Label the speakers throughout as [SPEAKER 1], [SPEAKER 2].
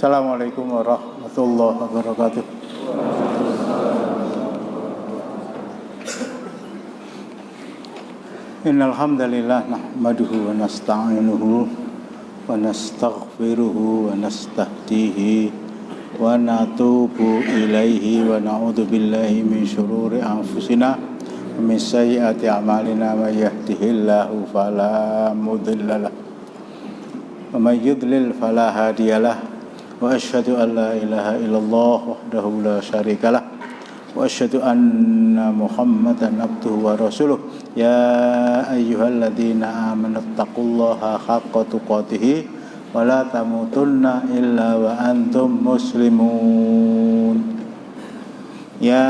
[SPEAKER 1] Assalamualaikum warahmatullahi wabarakatuh. Innal hamdalillah nahmaduhu wa nasta'inuhu wa nastaghfiruhu wa nastahdihi wa natubu ilaihi wa na'udzu billahi min syururi anfusina wa min sayyiati a'malina may yahdihillahu fala mudhillalah wa may yudlil fala hadiyalah wa asyhadu an la ilaha illallah wahdahu la syarikalah wa asyhadu anna Muhammadan abduhu wa rasuluh ya ayyuhalladzina amanu taqullaha haqqa tuqatih wa la tamutunna illa wa antum muslimun ya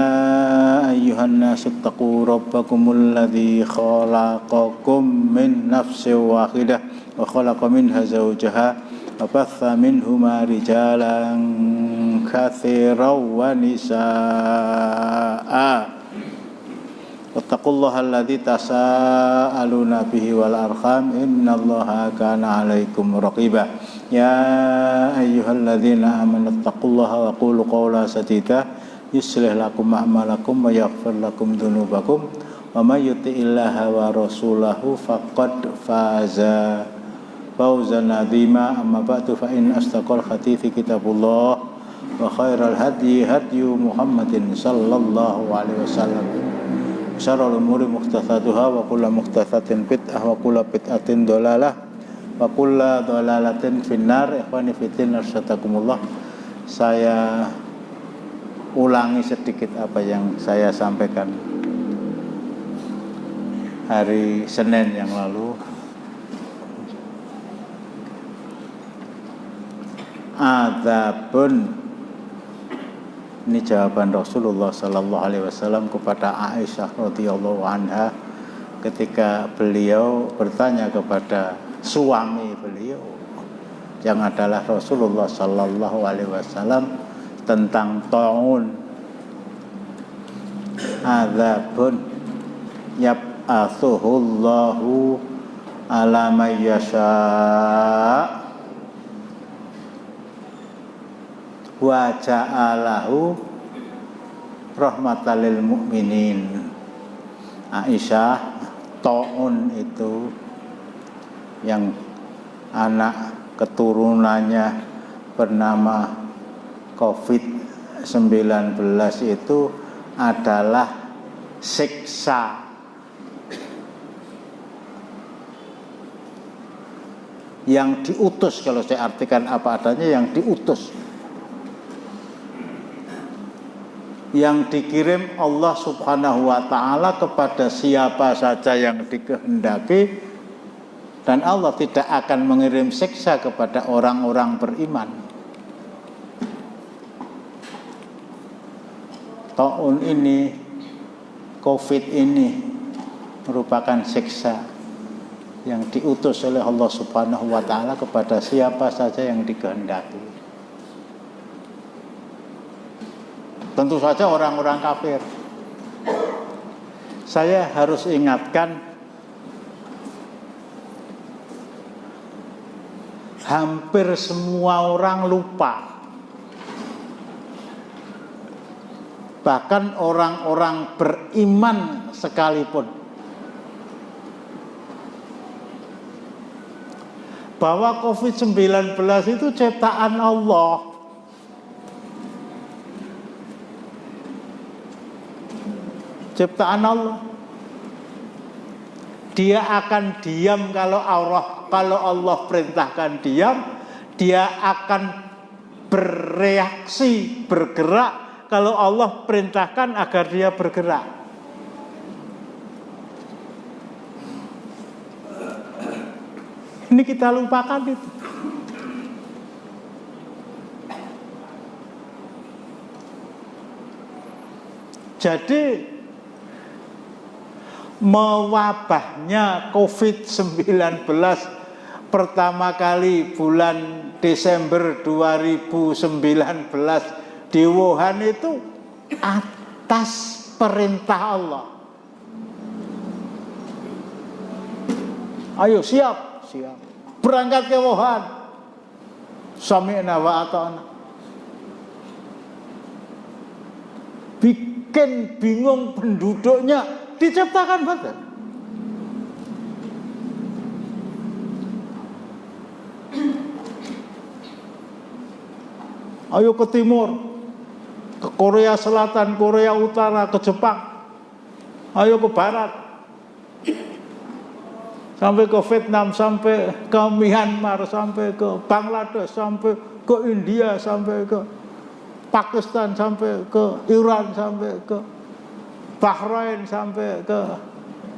[SPEAKER 1] ayyuhan nasu taqu rabbakumul ladzi khalaqakum min nafsin wahidah wa khalaqa minha zawjaha wa batha minhuma rijalan katsiran wa nisaa wattaqullaha alladzi tasaaluna bihi wal arham innallaha kana 'alaikum raqiba ya ayyuhalladzina amanu taqullaha wa qulu qawlan sadida yuslih lakum a'malakum wa yaghfir lakum dzunubakum wa may yuti'illaha wa rasulahu faqad faza fawzan 'azima amma ba'du fa in astaqal hadithi kitabullah wa khairal hadyi hadyu Muhammadin sallallahu alaihi wasallam syarrul umuri muhdatsatuha wa kullu muhdatsatin bid'ah wa kullu bid'atin dhalalah wa kullu dhalalatin finnar. Ikhwani fillah arsadakumullah. Saya ulangi sedikit apa yang saya sampaikan hari Senin yang lalu. Adzabun, ini jawaban Rasulullah sallallahu alaihi wasallam kepada Aisyah radhiyallahu anha ketika beliau bertanya kepada suami beliau yang adalah Rasulullah sallallahu alaihi wasallam tentang ta'un. Adzabun yab'atsuhullahu ala may yasha' wa ja'alahu rahmatan lil mu'minin. Aisyah, ta'un itu yang anak keturunannya bernama COVID-19 itu adalah siksa yang diutus. Kalau saya artikan apa adanya, yang diutus, yang dikirim Allah subhanahu wa ta'ala kepada siapa saja yang dikehendaki, dan Allah tidak akan mengirim siksa kepada orang-orang beriman. Ta'un ini, COVID ini merupakan siksa yang diutus oleh Allah subhanahu wa ta'ala kepada siapa saja yang dikehendaki. Tentu saja orang-orang kafir. Saya harus ingatkan, hampir semua orang lupa. Bahkan orang-orang beriman sekalipun, bahwa COVID-19 itu ciptaan Allah. Ciptaan Allah. Dia akan diam kalau Allah perintahkan diam. Dia akan bereaksi, bergerak kalau Allah perintahkan agar dia bergerak. Ini kita lupakan itu. Jadi mewabahnya COVID-19 pertama kali bulan Desember 2019 di Wuhan itu atas perintah Allah. Ayo siap berangkat ke Wuhan. Sami'na wa ata'na. Bikin bingung penduduknya, diciptakan betul. Ayo ke timur, ke Korea Selatan, Korea Utara, ke Jepang. Ayo ke barat, sampai ke Vietnam, sampai ke Myanmar, sampai ke Bangladesh, sampai ke India, sampai ke Pakistan, sampai ke Iran, sampai ke Bahrain, sampai ke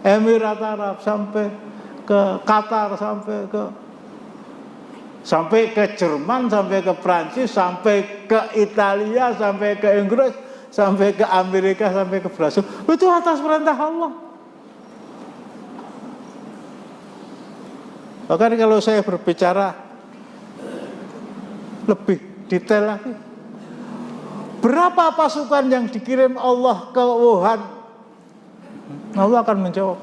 [SPEAKER 1] Emirat Arab, sampai ke Qatar, sampai ke Jerman, sampai ke Prancis, sampai ke Italia, sampai ke Inggris, sampai ke Amerika, sampai ke Brasil. Itu atas perintah Allah. Bahkan kalau saya berbicara lebih detail lagi, berapa pasukan yang dikirim Allah ke Wuhan? Allah akan menjawab,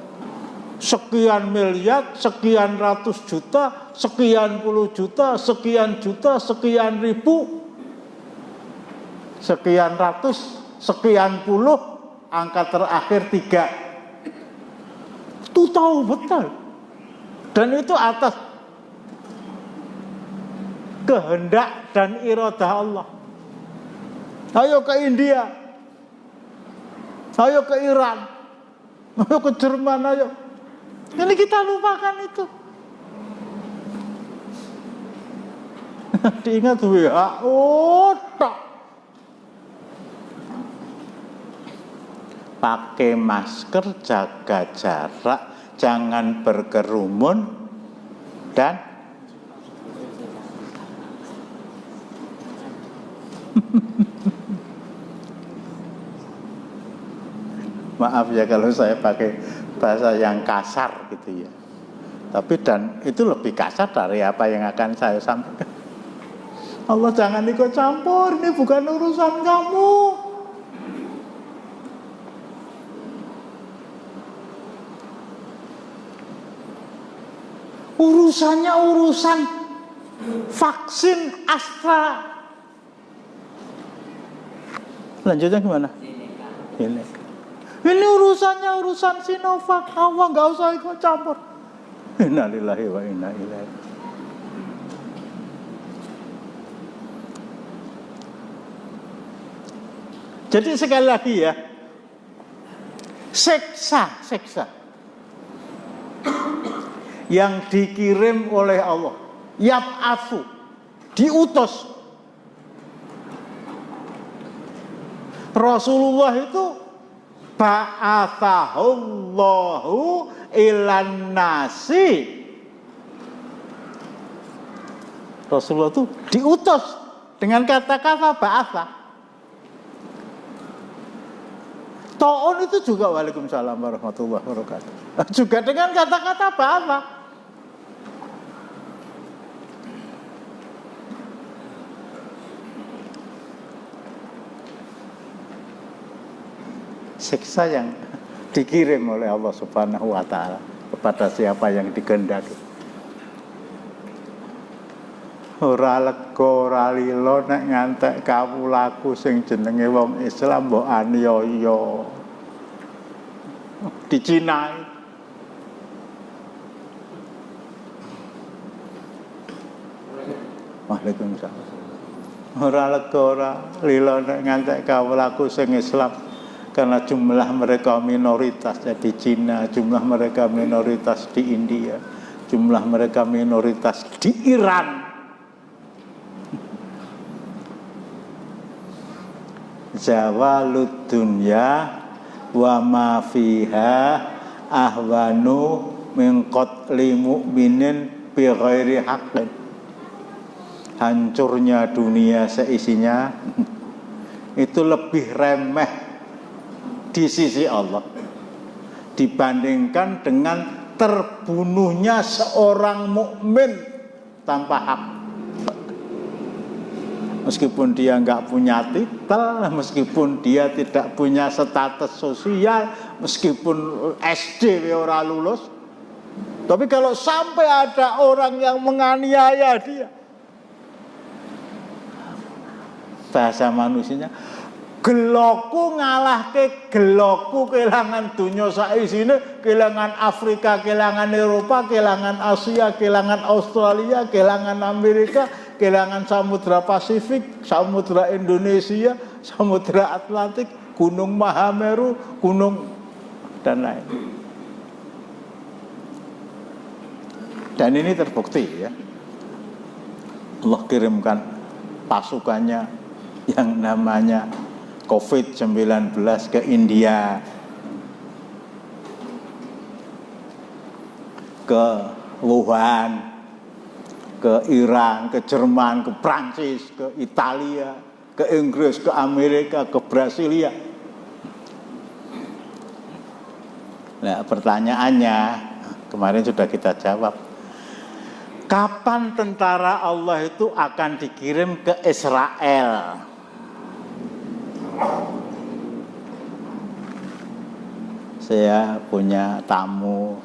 [SPEAKER 1] sekian miliar, sekian ratus juta, sekian puluh juta, sekian juta, sekian ribu, sekian ratus, sekian puluh, angka terakhir 3. Itu tahu betul. Dan itu atas kehendak dan iradah Allah. Ayo ke India, ayo ke Iran, ayo ke Jerman, ayo. Ini kita lupakan itu. Diingat WHO tok. Pakai masker, jaga jarak, jangan berkerumun, dan maaf ya kalau saya pakai bahasa yang kasar gitu ya. Tapi dan itu lebih kasar dari apa yang akan saya sampaikan. Allah jangan ikut campur, ini bukan urusan kamu. Urusannya urusan vaksin Astra. Lanjutnya gimana? Ini urusannya urusan Sinovac. Allah nggak usah ikut campur. Innalillahi wa inna ilaihi. Jadi sekali lagi ya, seksa yang dikirim oleh Allah, yab'atsu, diutus. Rasulullah itu ba'athahullahu ilan nasi. Rasulullah itu diutus dengan kata-kata ba'atha. Ta'un itu juga waalaikumsalam warahmatullahi wabarakatuh. Juga dengan kata-kata ba'atha. Siksa yang dikirim oleh Allah Subhanahu wa ta'ala kepada siapa yang dikehendaki. Ora lega ora lila nek ngantek kawulaku sing jenenge wong Islam mbok aniaya di Cina. Waalaikumsalam. Ora lega ora lila nek ngantek kawulaku sing Islam, karena jumlah mereka minoritas di Cina, jumlah mereka minoritas di India, jumlah mereka minoritas di Iran. Zawalud dunya wa ma fiha ahwanu min qatli mu'minin bi ghairi haqqin. Hancurnya dunia seisinya itu lebih remeh di sisi Allah dibandingkan dengan terbunuhnya seorang mukmin tanpa hak. Meskipun dia nggak punya titel, meskipun dia tidak punya status sosial, meskipun SD ora lulus, tapi kalau sampai ada orang yang menganiaya dia, bahasa manusianya. Geloku ngalahke geloku, kelangan dunia saisine, kelangan Afrika, kelangan Eropa, kelangan Asia, kelangan Australia, kelangan Amerika, kelangan Samudra Pasifik, Samudra Indonesia, Samudra Atlantik, Gunung Mahameru, gunung dan lain. Dan ini terbukti ya. Allah kirimkan pasukannya yang namanya COVID-19 ke India, ke Wuhan, ke Iran, ke Jerman, ke Prancis, ke Italia, ke Inggris, ke Amerika, ke Brasilia. Nah, pertanyaannya kemarin sudah kita jawab. Kapan tentara Allah itu akan dikirim ke Israel? Saya punya tamu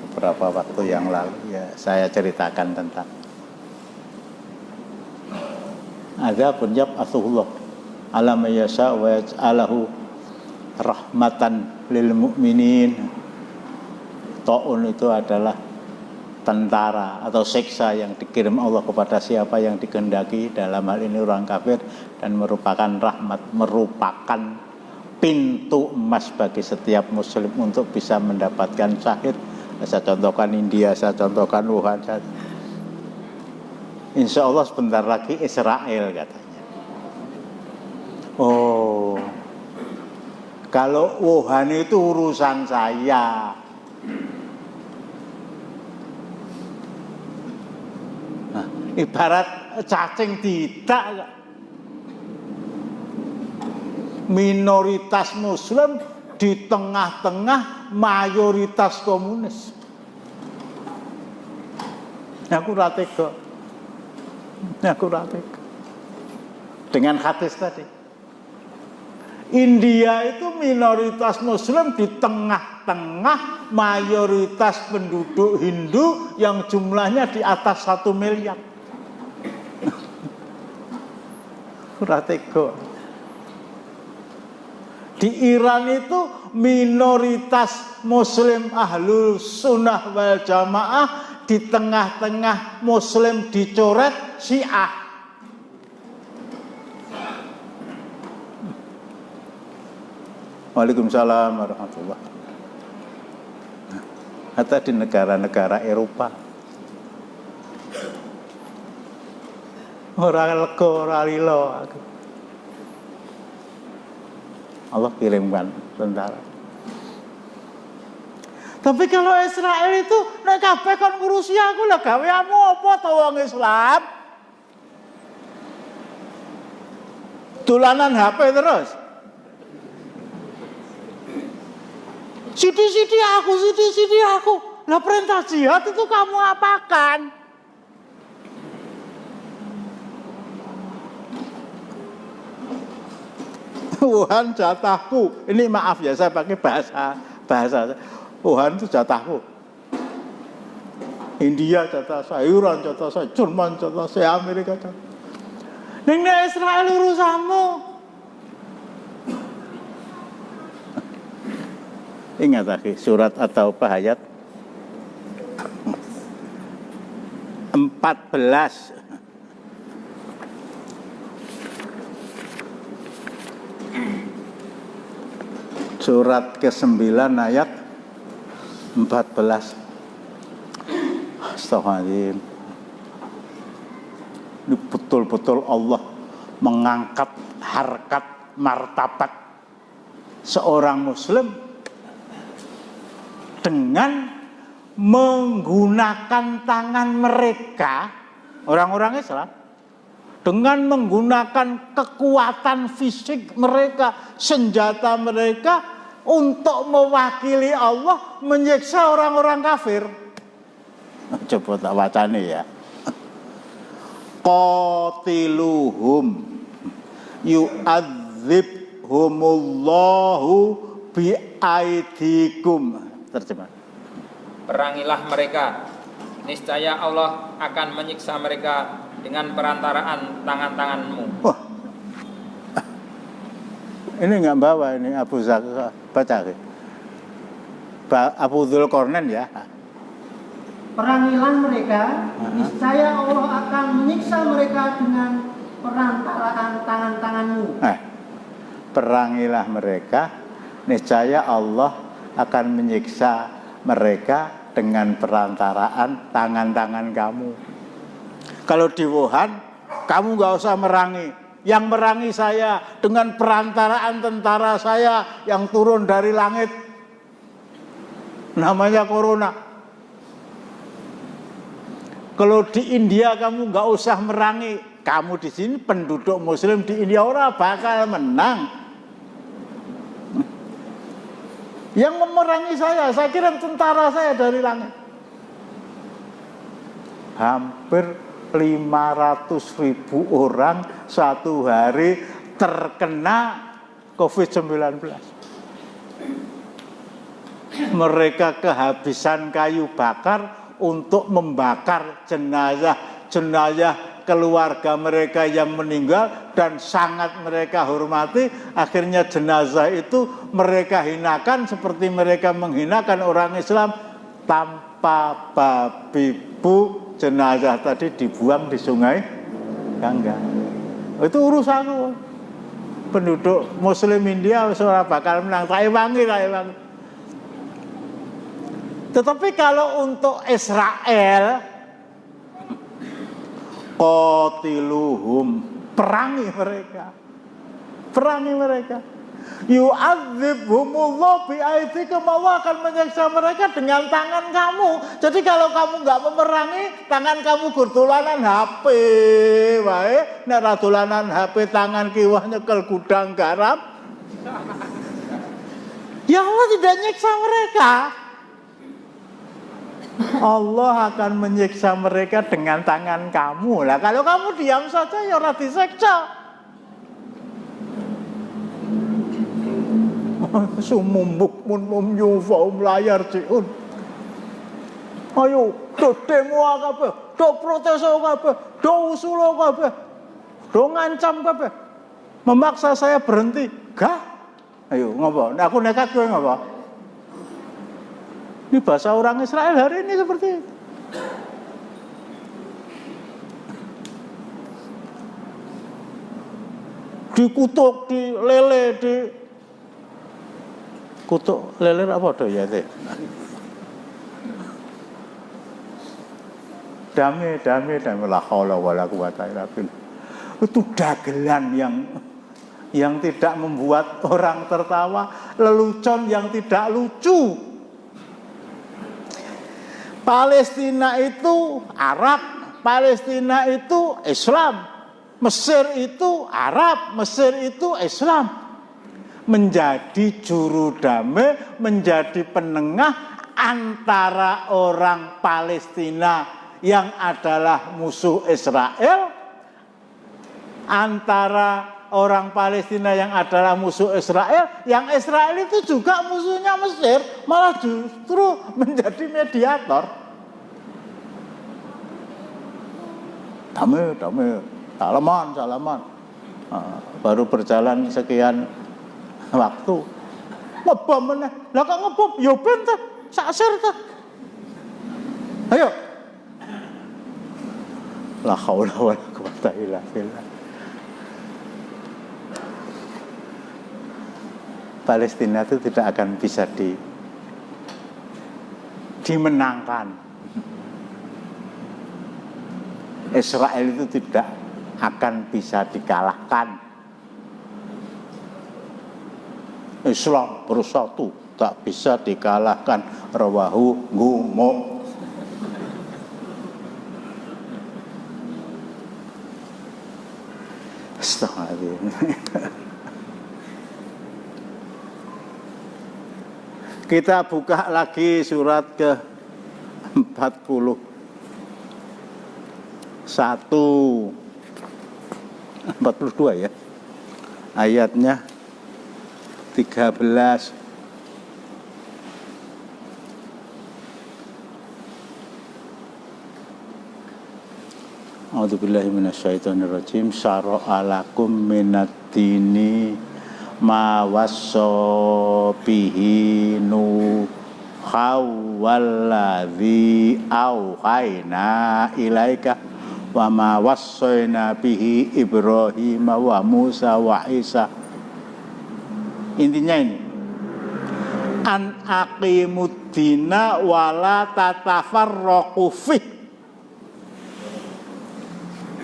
[SPEAKER 1] beberapa waktu yang lalu, ya saya ceritakan tentang ada penyab Rasulullah alam yasha wa yaj'alahu rahmatan lil mu'minin. Ta'un itu adalah tentara atau siksa yang dikirim Allah kepada siapa yang dikehendaki, dalam hal ini orang kafir, dan merupakan rahmat, merupakan pintu emas bagi setiap muslim untuk bisa mendapatkan syahid. Saya contohkan India, saya contohkan Wuhan. Insya Allah sebentar lagi Israel katanya. Oh, kalau Wuhan itu urusan saya. Ibarat cacing tidak, minoritas muslim di tengah-tengah mayoritas komunis. Aku ratega dengan hadis tadi. India itu minoritas muslim di tengah-tengah mayoritas penduduk Hindu yang jumlahnya di atas 1 miliar. Ratego. Di Iran itu minoritas muslim ahlul sunnah wal jamaah, di tengah-tengah muslim dicoret Syiah. Waalaikumsalam warahmatullahi wabarakatuh. Atau di negara-negara Eropa, orang lega, orang lilo. Allah kirimkan tentara. Tapi kalau Israel itu nek kabeh kon ngurusi aku, lah gaweanmu apa to wong Islam? Dolanan HP terus. Sidi aku. Lah perintah jihad itu kamu apakan? Wuhan jatahku. Ini maaf ya, saya pakai bahasa. Wuhan itu jatahku. India jatah saya, Iran jatah saya, Jerman jatah saya, Amerika jatah. Ning Israel urusanmu. Ingat lagi surat At-Taubah ayat 14. Surat ke-9 ayat 14. Astagfirullahaladzim. Ini betul-betul Allah mengangkat harkat martabat seorang muslim dengan menggunakan tangan mereka, orang-orang Islam, dengan menggunakan kekuatan fisik mereka, senjata mereka untuk mewakili Allah menyiksa orang-orang kafir. Coba tak wacane ya. Qatiluhum yu'adzibhumullahu bi'aidikum. Terjemah.
[SPEAKER 2] Perangilah mereka, niscaya Allah akan menyiksa mereka dengan perantaraan tangan-tanganmu.
[SPEAKER 1] Wah, ini nggak bawa ini Abu Zaka baca Abu Dzulqarnain ya.
[SPEAKER 3] Perangilah mereka, niscaya Allah akan menyiksa mereka dengan perantaraan tangan-tanganmu.
[SPEAKER 1] Perangilah mereka, niscaya Allah akan menyiksa mereka dengan perantaraan tangan-tangan kamu. Kalau di Wuhan, kamu nggak usah merangi. Yang merangi saya dengan perantaraan tentara saya yang turun dari langit. Namanya corona. Kalau di India kamu nggak usah merangi. Kamu di sini penduduk Muslim di India ora bakal menang. Yang memerangi saya kirim tentara saya dari langit. Hampir 500.000 orang satu hari terkena COVID-19. Mereka kehabisan kayu bakar untuk membakar jenazah keluarga mereka yang meninggal dan sangat mereka hormati. Akhirnya jenazah itu mereka hinakan seperti mereka menghinakan orang Islam. Tanpa babi bu, jenazah tadi dibuang di sungai Gangga. Itu urusanku. Penduduk Muslim India ora bakal menang. Tak ewangi. Tetapi kalau untuk Israel, qatiluhum, perangi mereka. Yu'adzibhumullah bi'aidikum, Allah akan menyiksa mereka dengan tangan kamu. Jadi kalau kamu enggak memerangi, tangan kamu gurdulanan HP wae, nek ra dolanan HP tangan kiwah nyekel gudang garam. Ya Allah tidak nyiksa mereka. Allah akan menyiksa mereka dengan tangan kamu. Lah kalau kamu diam saja ya ora disiksa. Sumumbuk mun yufaum layar ciun. Ayo, do demo kabeh, do protes kabeh, do usul kabeh, do ngancam kabeh. Memaksa saya berhenti. Gah? Ayo ngopo? Nek aku nekat kowe ngopo? Ini bahasa orang Israel hari ini seperti itu. Dikutuk, dilele, kutuk lele apa tuh ya teh? Damai la haula wala quwata illa billah. Itu dagelan yang tidak membuat orang tertawa, lelucon yang tidak lucu. Palestina itu Arab, Palestina itu Islam, Mesir itu Arab, Mesir itu Islam. Menjadi juru damai, menjadi penengah antara orang Palestina yang adalah musuh Israel, antara orang Palestina yang adalah musuh Israel, yang Israel itu juga musuhnya Mesir, malah justru menjadi mediator. Damai, salaman. Baru berjalan sekian waktu, ngebom meneh. Lah kok ngebom? Ya ben ta, saksir ta. Ayo. La haula wala quwata illa billah. Palestina itu tidak akan bisa dimenangkan. Israel itu tidak akan bisa dikalahkan. Islam bersatu, tak bisa dikalahkan. Rawahu Gumo. Astagfirullah. Kita buka lagi surat ke-41, 42 ya. Ayatnya 13. A'udzubillahi minasyaitonirrajim. Syara'a lakum minad-dini ma wassa bihi nuha walladzi auhayna ilaika wa ma wassayna bihi Ibrahim wa Musa wa Isa. Intinya ini, an aqimuddina wala tatafarraqu fih.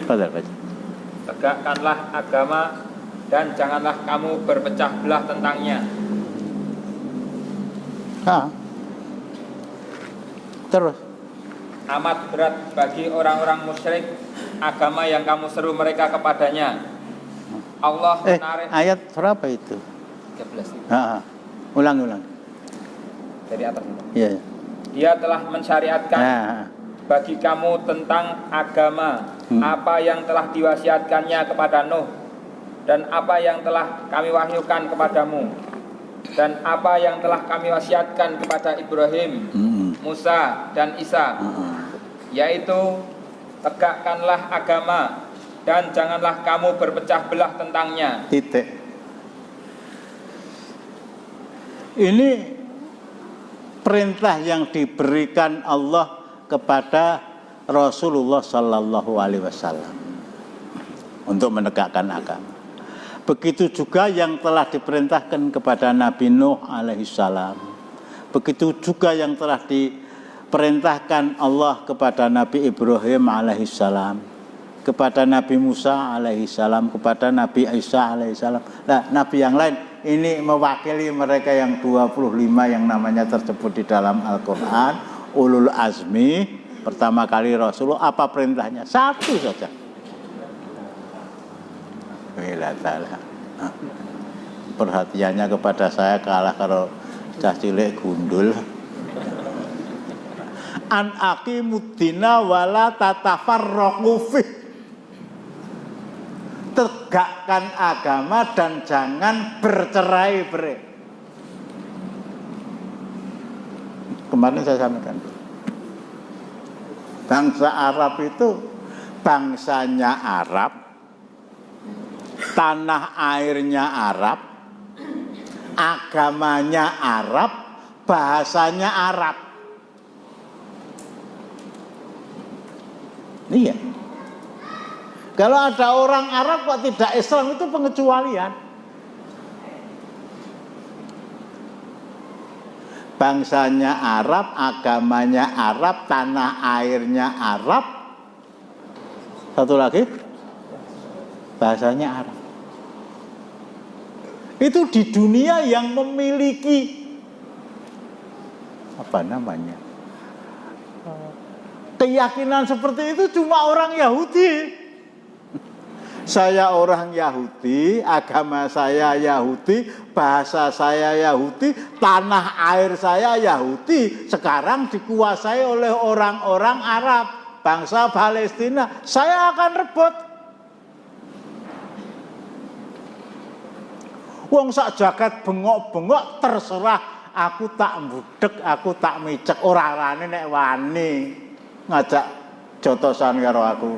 [SPEAKER 2] Tegakkanlah agama dan janganlah kamu berpecah belah tentangnya.
[SPEAKER 1] Terus.
[SPEAKER 2] Amat berat bagi orang-orang musyrik agama yang kamu seru mereka kepadanya. Allah menarik
[SPEAKER 1] ayat berapa itu?
[SPEAKER 2] 13.
[SPEAKER 1] Ulang.
[SPEAKER 2] Dari atas.
[SPEAKER 1] Iya.
[SPEAKER 2] Dia telah mensyariatkan bagi kamu tentang agama apa yang telah diwasiatkannya kepada Nuh dan apa yang telah kami wahyukan kepadamu dan apa yang telah kami wasiatkan kepada Ibrahim, Musa dan Isa, yaitu tegakkanlah agama dan janganlah kamu berpecah belah tentangnya.
[SPEAKER 1] Titik. Ini perintah yang diberikan Allah kepada Rasulullah Sallallahu Alaihi Wasallam untuk menegakkan agama. Begitu juga yang telah diperintahkan kepada Nabi Nuh alaihissalam. Begitu juga yang telah diperintahkan Allah kepada Nabi Ibrahim alaihissalam, kepada Nabi Musa alaihissalam, kepada Nabi Isa alaihissalam. Nah, Nabi yang lain ini mewakili mereka yang 25 yang namanya tersebut di dalam Al-Quran, ulul azmi. Pertama kali Rasulullah, apa perintahnya? Satu saja. Perhatiannya kepada saya kalah kalau cah cilik gundul. An aqimuddina wala tatafarraqu fih. Tegakkan agama dan jangan bercerai-berai. Kemarin saya sampaikan, bangsa Arab itu bangsanya Arab, tanah airnya Arab, agamanya Arab, bahasanya Arab. Iya. Kalau ada orang Arab kok tidak Islam, itu pengecualian. Bangsanya Arab, agamanya Arab, tanah airnya Arab. Satu lagi, bahasanya Arab. Itu di dunia yang memiliki keyakinan seperti itu cuma orang Yahudi. Saya orang Yahudi, agama saya Yahudi, bahasa saya Yahudi, tanah air saya Yahudi. Sekarang dikuasai oleh orang-orang Arab, bangsa Palestina. Saya akan rebut. Wong sak jagat bengok-bengok terserah, aku tak mbudek, aku tak micek, ora arane nek wani ngajak jotosan karo aku.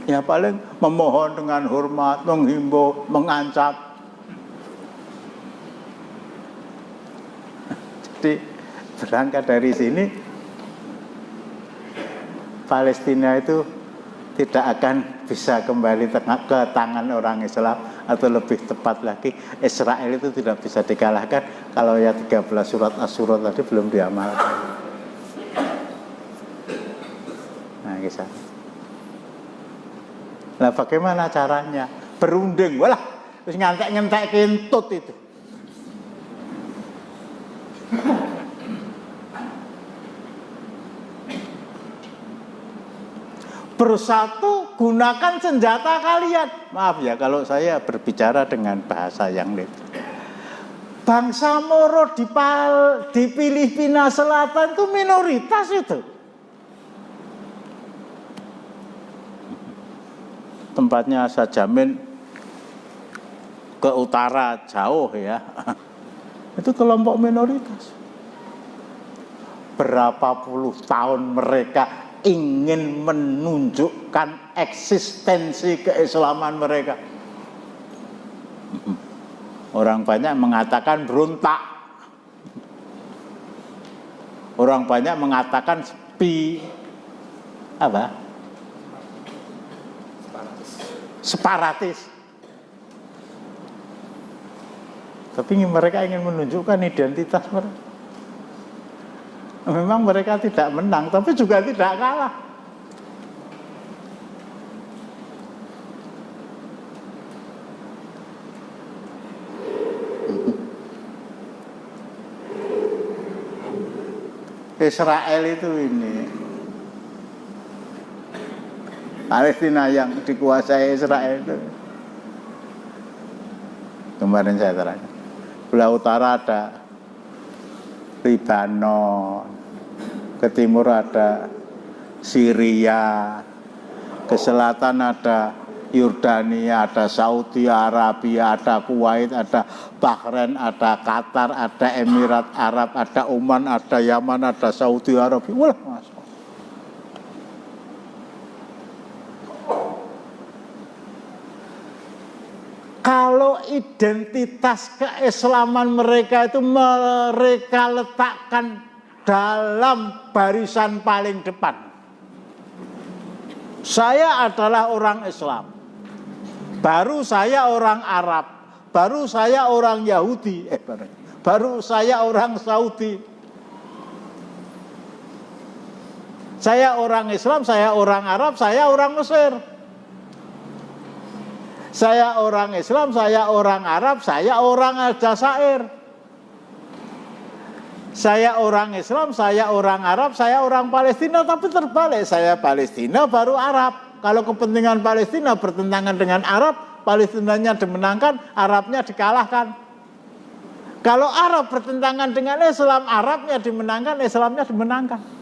[SPEAKER 1] Ya paling memohon dengan hormat, menghimbau, mengancam. Jadi berangkat dari sini, Palestina itu tidak akan bisa kembali ke tangan orang Islam, atau lebih tepat lagi Israel itu tidak bisa dikalahkan kalau ya 13 surat Asy-Syura tadi belum diamalkan. Nah, kisah. Nah, bagaimana caranya? Berunding, walah, terus ngantek-ngentek kentut itu. Bersatu, gunakan senjata kalian. Maaf ya kalau saya berbicara dengan bahasa yang lain. Bangsa Moro di Filipina Selatan itu minoritas itu. Tempatnya saya jamin ke utara jauh ya. Itu kelompok minoritas. Berapa puluh tahun mereka ingin menunjukkan eksistensi keislaman mereka. Orang banyak mengatakan berontak. Orang banyak mengatakan separatis. Tapi mereka ingin menunjukkan identitas mereka. Memang mereka tidak menang, tapi juga tidak kalah. Israel itu ini, Palestina yang dikuasai Israel itu. Kemarin saya terangkan, belah utara ada Lebanon, ke timur ada Syria, ke selatan ada Yordania, ada Saudi Arabia, ada Kuwait, ada Bahrain, ada Qatar, ada Emirat Arab, ada Oman, ada Yaman, ada Saudi Arabia. Wah, Masya Allah. Kalau identitas keislaman mereka itu mereka letakkan dalam barisan paling depan. Saya adalah orang Islam, baru saya orang Arab, baru saya orang Yahudi, baru saya orang Saudi. Saya orang Islam, saya orang Arab, saya orang Mesir. Saya orang Islam, saya orang Arab, saya orang Aljazair. Saya orang Islam, saya orang Arab, saya orang Palestina. Tapi terbalik, saya Palestina baru Arab. Kalau kepentingan Palestina bertentangan dengan Arab, Palestinanya dimenangkan, Arabnya dikalahkan. Kalau Arab bertentangan dengan Islam, Arabnya dimenangkan, Islamnya dimenangkan.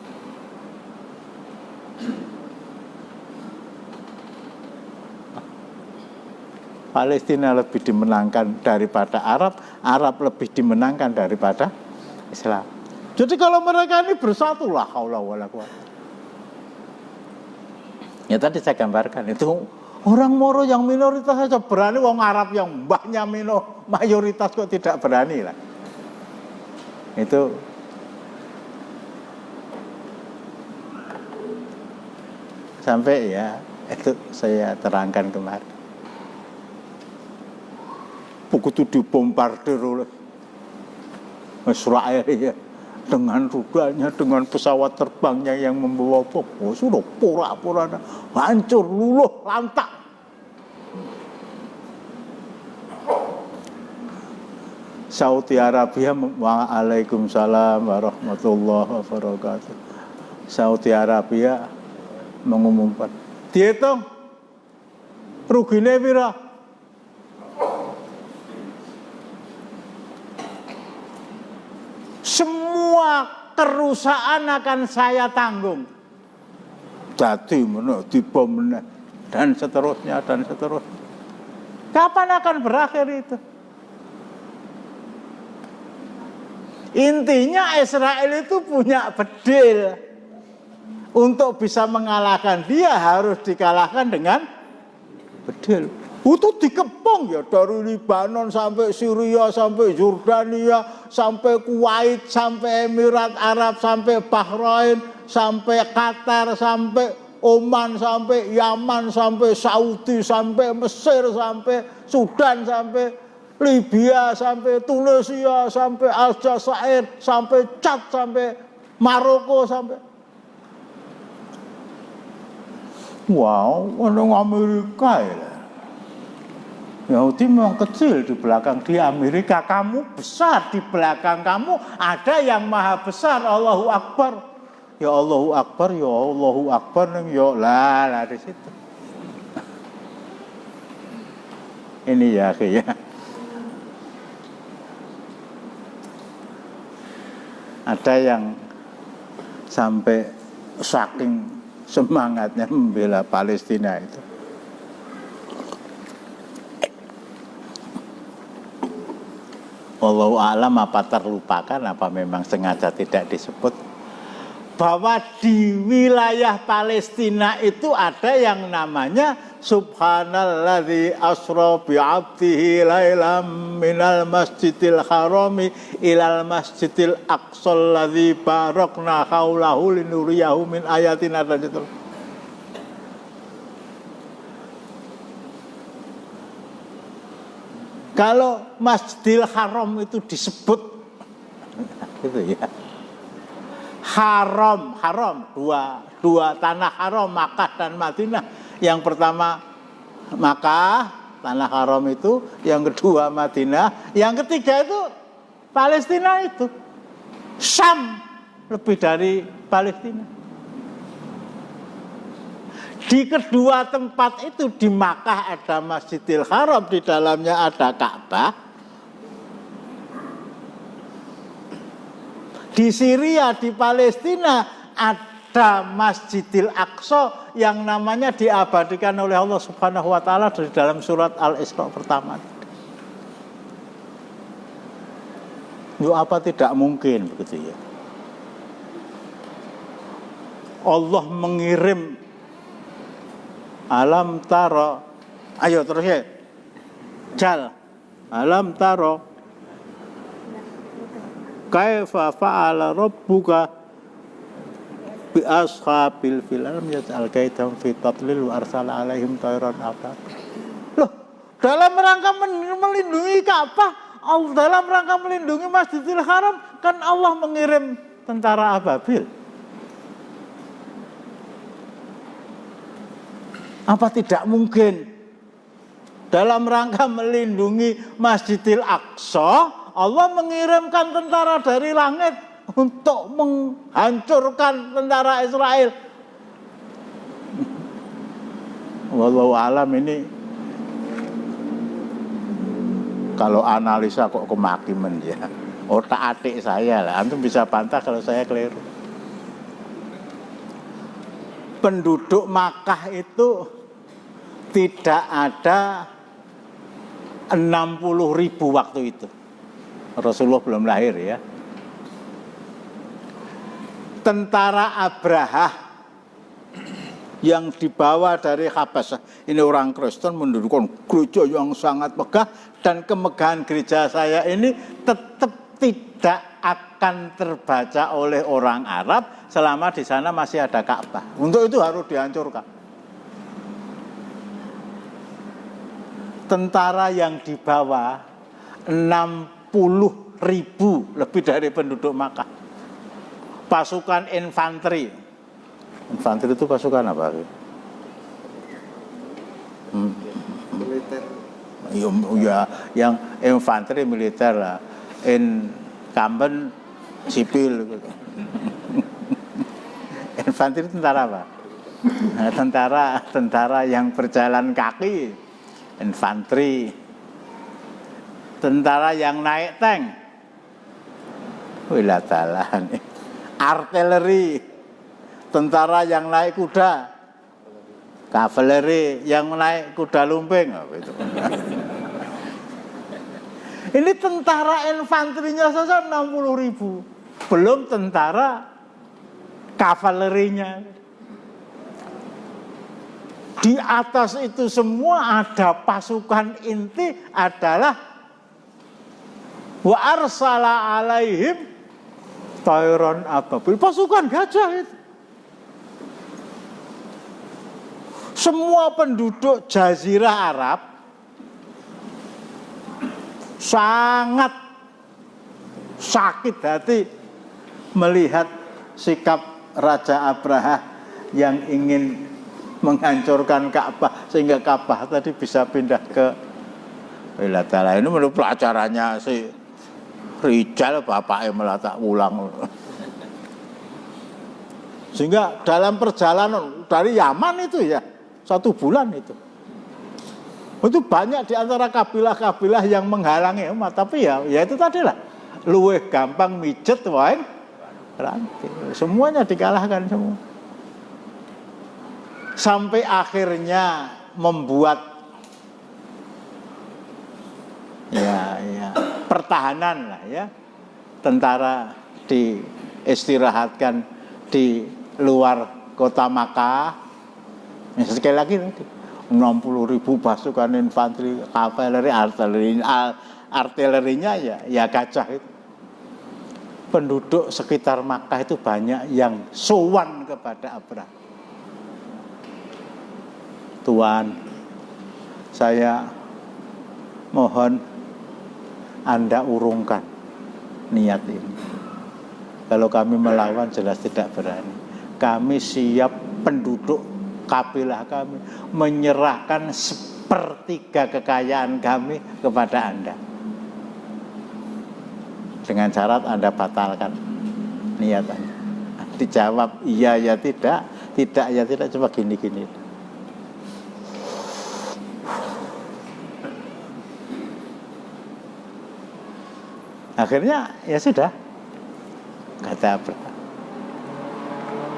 [SPEAKER 1] Palestina lebih dimenangkan daripada Arab, Arab lebih dimenangkan daripada Islam. Jadi kalau mereka ini bersatu, la haula wala quwata. Ya tadi saya gambarkan itu orang Moro yang minoritas saja berani, wong Arab yang mbahnya mayoritas kok tidak berani lah. Itu sampai ya itu saya terangkan kemarin. Begitu dibombardir oleh Israel ya, dengan rudalnya, dengan pesawat terbangnya yang membawa bom, sudah porak-poranda, hancur, luluh, lantak. Saudi Arabia, waalaikumsalam warahmatullahi wabarakatuh. Saudi Arabia mengumumkan, dihitung ruginya pira? Semua kerusakan akan saya tanggung. Jadi dibom dan seterusnya dan seterusnya. Kapan akan berakhir itu? Intinya Israel itu punya bedil. Untuk bisa mengalahkan dia harus dikalahkan dengan bedil. Itu dikepung ya, dari Lebanon sampai Syria, sampai Yordania, sampai Kuwait, sampai Emirat Arab, sampai Bahrain, sampai Qatar, sampai Oman, sampai Yaman, sampai Saudi, sampai Mesir, sampai Sudan, sampai Libya, sampai Tunisia, sampai Aljazair, sampai Chad, sampai Maroko, sampai wow, orang Amerika ya. Yahudi memang kecil di belakang dia, Amerika kamu besar, di belakang kamu ada yang maha besar, Allahu Akbar. Ya Allahu Akbar, ya Allahu Akbar, ya lah di situ. Ini ya kayak ada yang sampai saking semangatnya membela Palestina itu. Wallahu a'lam, apa terlupakan, apa memang sengaja tidak disebut. bahwa di wilayah Palestina itu ada yang namanya subhanalladzi asra bi 'abdihi lailam minal masjidil harami ilal masjidil aqsal ladzi barakna haulahu linuriyahu min ayatina. Kalau Masjidil Haram itu disebut gitu ya. Haram dua tanah haram, Makkah dan Madinah. Yang pertama Makkah, tanah haram itu, yang kedua Madinah, yang ketiga itu Palestina itu. Syam lebih dari Palestina. Di kedua tempat itu, di Makkah ada Masjidil Haram, di dalamnya ada Ka'bah. Di Syria, di Palestina ada Masjidil Aqsa yang namanya diabadikan oleh Allah Subhanahu wa taala dari dalam surat Al-Isra pertama. Yo, apa tidak mungkin begitu ya? Allah mengirim alam taro, ayo terus ya, Jal, alam taro, kaifa fa'ala rabbuka bi ashabil fil, alam yaj'al kaidahum fi tadlil wa arsala alaihim tayran ababil. Loh, dalam rangka melindungi Ka'bah, dalam rangka melindungi Masjidil Haram, kan Allah mengirim tentara ababil. Apa tidak mungkin dalam rangka melindungi Masjidil Aqsa, Allah mengirimkan tentara dari langit untuk menghancurkan tentara Israel? Wallahu alam, ini kalau analisa kok kemakiman ya. Otak adik saya lah, antum bisa bantah kalau saya keliru. Penduduk Makkah itu tidak ada 60.000 waktu itu. Rasulullah belum lahir ya. Tentara Abraha yang dibawa dari Habasyah, ini orang Kristen mendirikan gereja yang sangat megah, dan kemegahan gereja saya ini tetap tidak akan terbaca oleh orang Arab selama di sana masih ada Ka'bah. Untuk itu harus dihancurkan. Tentara yang dibawa 60.000 lebih dari penduduk Makkah. Pasukan infanteri. Infanteri itu pasukan apa?
[SPEAKER 4] Militer.
[SPEAKER 1] Ya, yang infanteri militer lah. Incumbent sipil gitu. Infanteri tentara apa? Nah, tentara yang berjalan kaki. Infanteri. Tentara yang naik tank. Wilatalan. Artileri. Tentara yang naik kuda. Kavaleri yang naik kuda lumping. Ini tentara infanterinya saja 60.000. Belum tentara kavalerinya. Di atas itu semua ada pasukan inti adalah wa arsala alaihim tayran ababil, pasukan gajah itu. Semua penduduk Jazirah Arab sangat sakit hati melihat sikap Raja Abraha yang ingin menghancurkan Ka'bah, sehingga Ka'bah tadi bisa pindah ke Wilayah. Ini menurut pelajarannya si Rijal, bapaknya melatak ulang. Sehingga dalam perjalanan dari Yaman itu ya 1 bulan itu banyak di antara kabilah-kabilah yang menghalangi umat. Tapi ya itu tadi lah, luweh gampang mijet wae rantai. Semuanya dikalahkan semua. Sampai akhirnya membuat pertahanan lah ya. Tentara diistirahatkan di luar kota Makkah. Sekali lagi 60.000 pasukan infanteri, kavaleri, artilerinya ya gajah itu. Penduduk sekitar Makkah itu banyak yang sowan kepada Abraha. Tuan, saya mohon Anda urungkan niat ini. Kalau kami melawan jelas tidak berani. Kami siap, penduduk kabilah kami menyerahkan sepertiga kekayaan kami kepada Anda. Dengan syarat Anda batalkan niat Anda. Dijawab iya ya tidak, tidak ya tidak, cuma gini-gini. Akhirnya ya sudah, kata Abraha,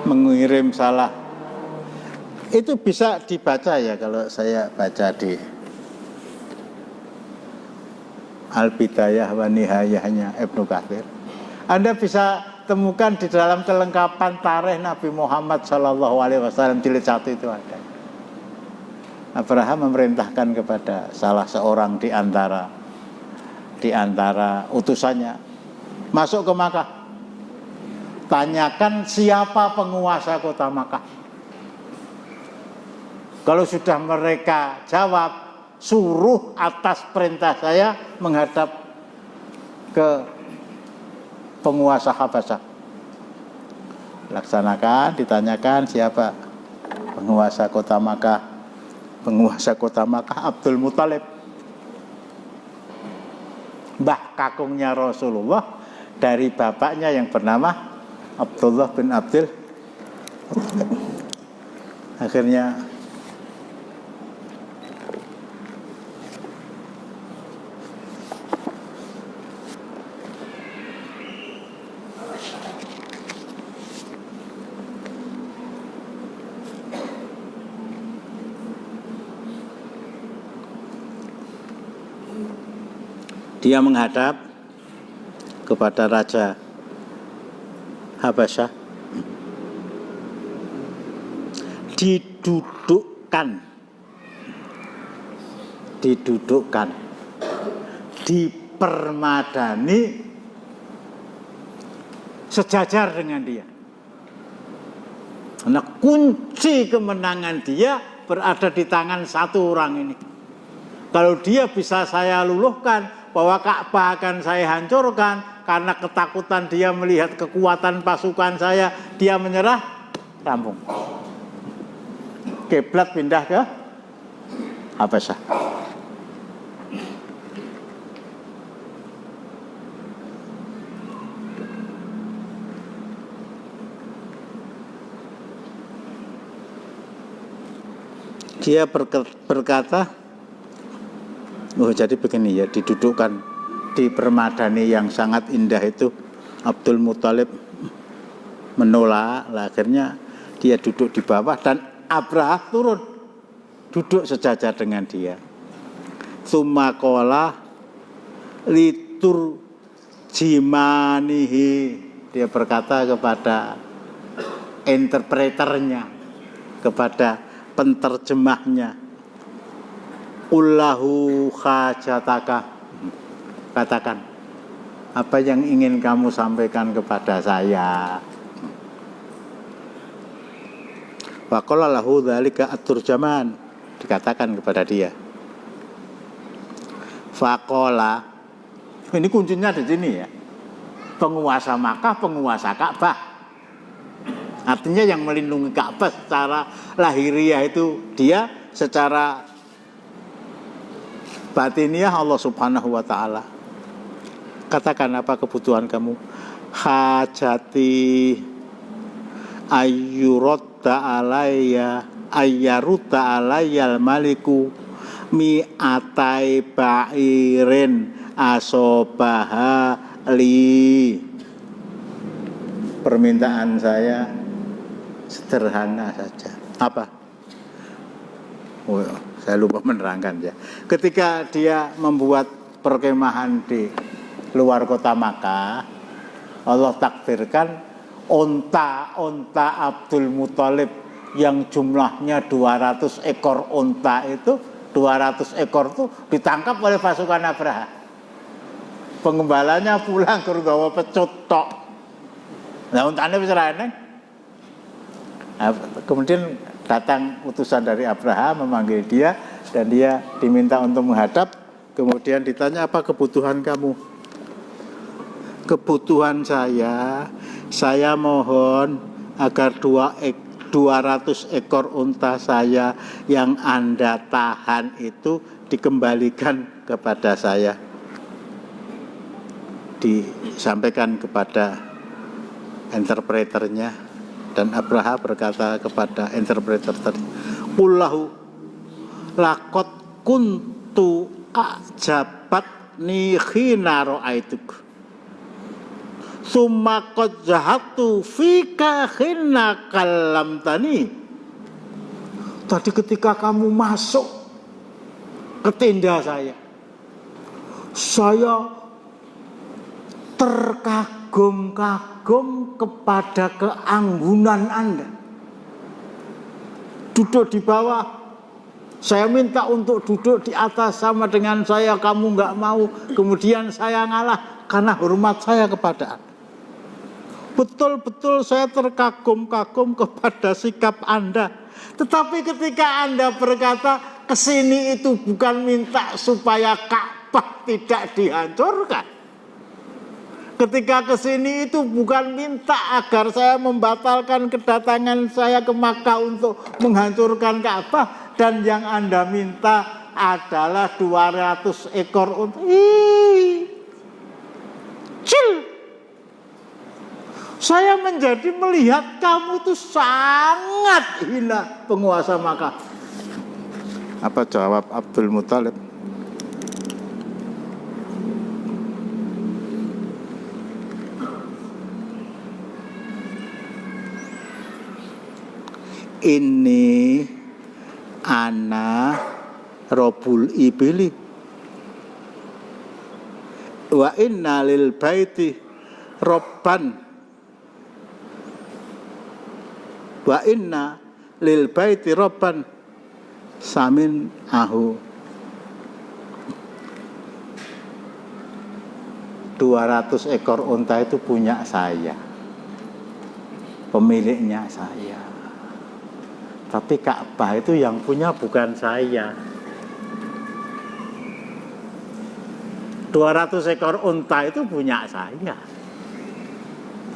[SPEAKER 1] mengirim salah. Itu bisa dibaca ya, kalau saya baca di Al-Bidayah wa Nihayahnya Ibnu Katsir. Anda bisa temukan di dalam kelengkapan tarikh Nabi Muhammad SAW jilid 1 itu ada. Abraha memerintahkan kepada salah seorang di antara utusannya, masuk ke Makkah, tanyakan siapa penguasa kota Makkah. Kalau sudah mereka jawab, suruh atas perintah saya menghadap ke penguasa Habasyah. Laksanakan, ditanyakan siapa penguasa kota Makkah. Penguasa kota Makkah Abdul Muthalib, mbah kakungnya Rasulullah dari bapaknya yang bernama Abdullah bin Abdul Muthalib. Akhirnya dia menghadap kepada Raja Habasyah, didudukkan, dipermadani sejajar dengan dia. Karena kunci kemenangan dia berada di tangan satu orang ini. Kalau dia bisa saya luluhkan, bahwa Ka'bah akan saya hancurkan, karena ketakutan dia melihat kekuatan pasukan saya, dia menyerah, rampung. Kiblat pindah ke Habasyah. Dia berkata, oh jadi begini ya, didudukkan, dipermadani yang sangat indah itu. Abdul Muthalib menolak, akhirnya dia duduk di bawah dan Abraha turun, duduk sejajar dengan dia. Tsumma qala litur jimanihi, dia berkata kepada interpreternya, kepada penterjemahnya, Ullahu hajataka, katakan apa yang ingin kamu sampaikan kepada saya. Faqala lahu dzalika at-turjaman, dikatakan kepada dia. Faqala, ini kuncinya di sini ya. Penguasa Makkah, penguasa Ka'bah. Artinya yang melindungi Ka'bah secara lahiriah itu dia, secara batiniah Allah Subhanahu wa ta'ala. Katakan apa kebutuhan kamu? Hajati ayyurutta alayya al maliku mi'atai ba'irin asobaha li. Permintaan saya sederhana saja. Apa? Oh, saya lupa menerangkan ya. Ketika dia membuat perkemahan di luar kota Makkah, Allah takdirkan Onta Abdul Muthalib yang jumlahnya 200 ekor onta itu, 200 ekor itu ditangkap oleh pasukan Abraha. Pengembalanya pulang ke nggawa pecut tok. Nah, untane wis ra eneng. Kemudian datang utusan dari Abraha memanggil dia dan dia diminta untuk menghadap. Kemudian ditanya, apa kebutuhan kamu? Kebutuhan saya mohon agar 200 ekor unta saya yang Anda tahan itu dikembalikan kepada saya. Disampaikan kepada interpreternya, dan Abraha berkata kepada interpreter tadi, "Qullahu laqad kuntu ajabatni khina ra'aituk. Summa qad jahatu fika khina kallamtani." Tadi ketika kamu masuk ke tenda saya terkagum-kagum kepada keanggunan Anda. Duduk di bawah, saya minta untuk duduk di atas sama dengan saya, kamu nggak mau. Kemudian saya ngalah karena hormat saya kepada Anda. Betul-betul saya terkagum-kagum kepada sikap Anda. Tetapi ketika Anda berkata kesini itu bukan minta supaya Ka'bah tidak dihancurkan. Ketika kesini itu bukan minta agar saya membatalkan kedatangan saya ke Makkah untuk menghancurkan Ka'bah. Dan yang Anda minta adalah 200 ekor unta. Cil. Saya menjadi melihat kamu itu sangat hina, penguasa Makkah. Apa jawab Abdul Muthalib? Ini ana robul ibili wa inna lil baiti robban wa inna lil baiti robban samin ahu. 200 ekor unta itu punya saya, pemiliknya saya. Tapi Ka'bah itu yang punya bukan saya. 200 ekor unta itu punya saya.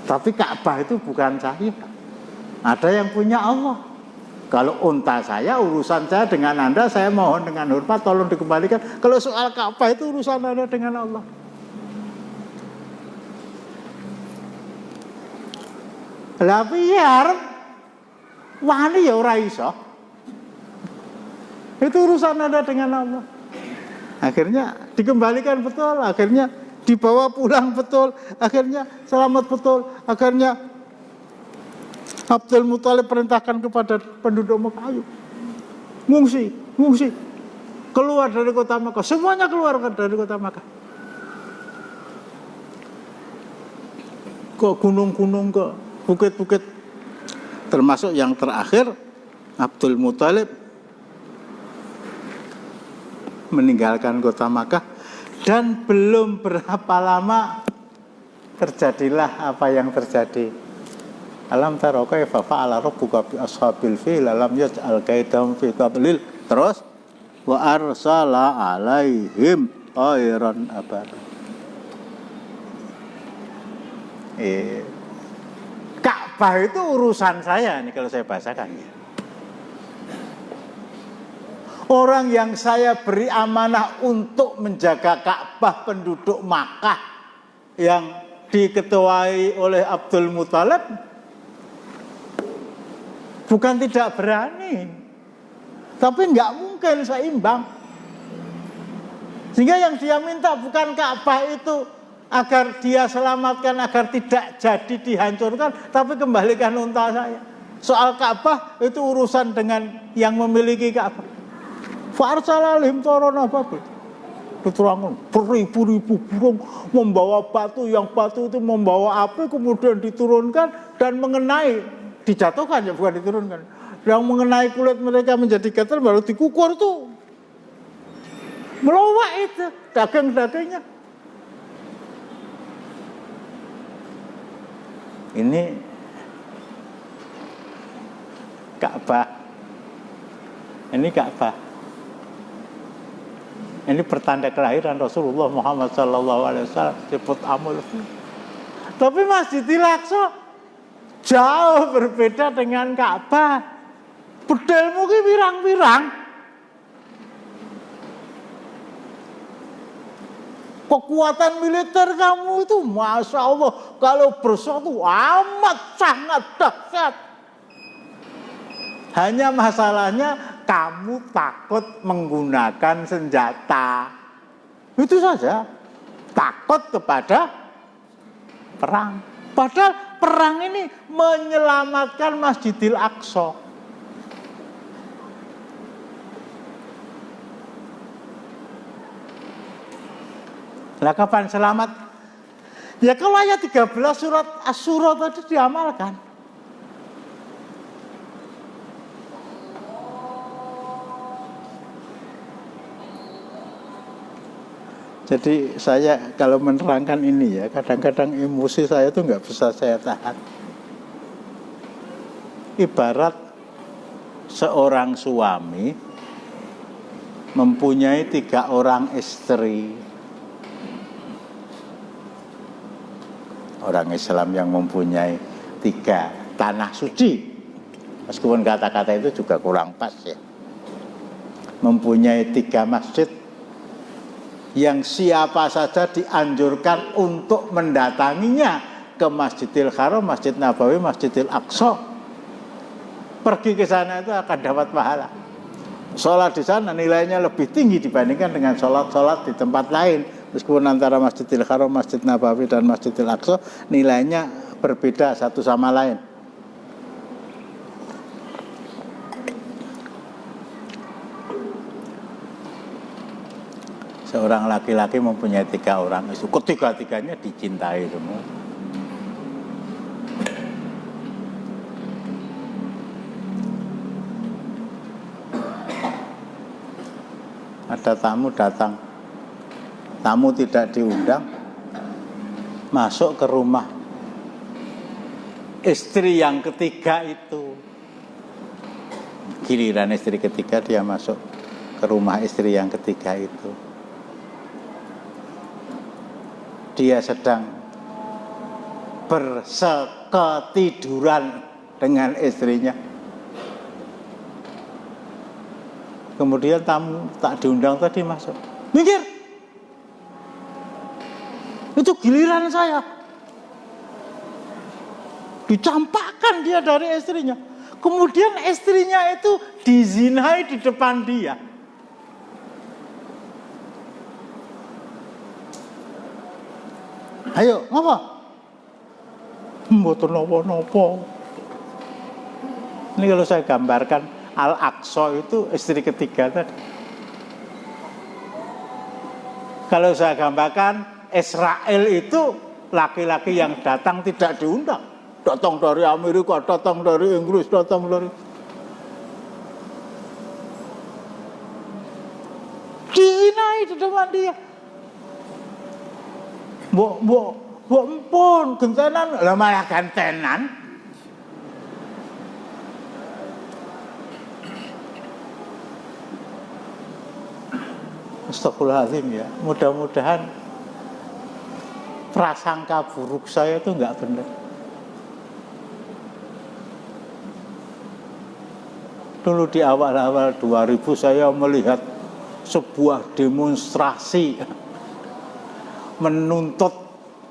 [SPEAKER 1] Tapi Ka'bah itu bukan saya. Ada yang punya Allah. Kalau unta saya, urusan saya dengan Anda, saya mohon dengan hormat tolong dikembalikan. Kalau soal Ka'bah itu urusan Anda dengan Allah. Lah biar wani ya ora iso. Itu urusan Anda dengan Allah. Akhirnya dikembalikan betul, akhirnya dibawa pulang betul, akhirnya selamat betul, akhirnya Abdul Muthalib perintahkan kepada penduduk Mekah, ayo ngungsi, keluar dari kota Mekah, semuanya keluar dari kota Mekah. Ke gunung-gunung, ke bukit-bukit. Termasuk yang terakhir, Abdul Muthalib meninggalkan kota Makkah, dan belum berapa lama terjadilah apa yang terjadi. Alam tara kaifa fa'ala rabbuka bi ashabil fil lam yaj'al kaidahum fi tadlil. Terus wa arsala alaihim tayran abadan. Ka'bah itu urusan saya nih kalau saya bahasakan ya. Orang yang saya beri amanah untuk menjaga Ka'bah, penduduk Makkah yang diketuai oleh Abdul Muthalib, bukan tidak berani, tapi nggak mungkin seimbang. Sehingga yang dia minta bukan Ka'bah itu agar dia selamatkan, agar tidak jadi dihancurkan, tapi kembalikan unta saya. Soal Ka'bah itu urusan dengan yang memiliki Ka'bah. Fa'arsala alaihim tayran ababil. diterangkan beribu-ribu burung membawa batu, yang batu itu membawa api, kemudian diturunkan dan mengenai, dijatuhkan ya bukan diturunkan, yang mengenai kulit mereka menjadi gatal, baru dikukur tuh melowak itu daging-dagingnya. Ini Ka'bah, ini Ka'bah, ini pertanda kelahiran Rasulullah Muhammad SAW, disebut Amul. Tapi Masjidil Aqsa jauh berbeda dengan Ka'bah. Bedelmu ki pirang-pirang. Kekuatan militer kamu itu Masya Allah, kalau bersatu amat sangat dahsyat. Hanya masalahnya kamu takut menggunakan senjata. Itu saja. Takut kepada perang. Padahal perang ini menyelamatkan Masjidil Aqsa. Lah kapan selamat? Ya kalau ayat 13 surat Asy-Syura tadi diamalkan. Jadi saya kalau menerangkan ini ya, kadang-kadang emosi saya itu nggak bisa saya tahan. Ibarat seorang suami mempunyai 3 orang istri. Orang Islam yang mempunyai 3 tanah suci, meskipun kata-kata itu juga kurang pas ya, mempunyai 3 masjid yang siapa saja dianjurkan untuk mendatanginya ke Masjidil Haram, Masjid Nabawi, Masjidil Aqsa, pergi ke sana itu akan dapat pahala. Sholat di sana nilainya lebih tinggi dibandingkan dengan sholat-sholat di tempat lain. Meskipun antara Masjidil Haram, Masjid Nabawi dan Masjidil Aqsa nilainya berbeda satu sama lain. Seorang laki-laki mempunyai 3 orang istri, ketiga-tiganya dicintai semua. Ada tamu datang, tamu tidak diundang, masuk ke rumah istri yang ketiga itu. Giliran istri ketiga dia masuk ke rumah istri yang ketiga itu. Dia sedang berseketiduran dengan istrinya. Kemudian tamu tak diundang tadi masuk. Minggir! Itu giliran saya. Dicampakkan dia dari istrinya. Kemudian istrinya itu dizinai di depan dia. Ayo, ngapa? Mboten napa-napa. Ini kalau saya gambarkan Al-Aqsa itu istri ketiga tadi. Kalau saya gambarkan Israel itu laki-laki yang datang tidak diundang. Datang dari Amerika, datang dari Inggris, datang dari... dizinai di depan dia. Mbok empun gentenan, lah malah gantenan. Astagfirullahaladzim ya. Mudah-mudahan prasangka buruk saya itu enggak benar. Dulu di awal-awal 2000 saya melihat sebuah demonstrasi menuntut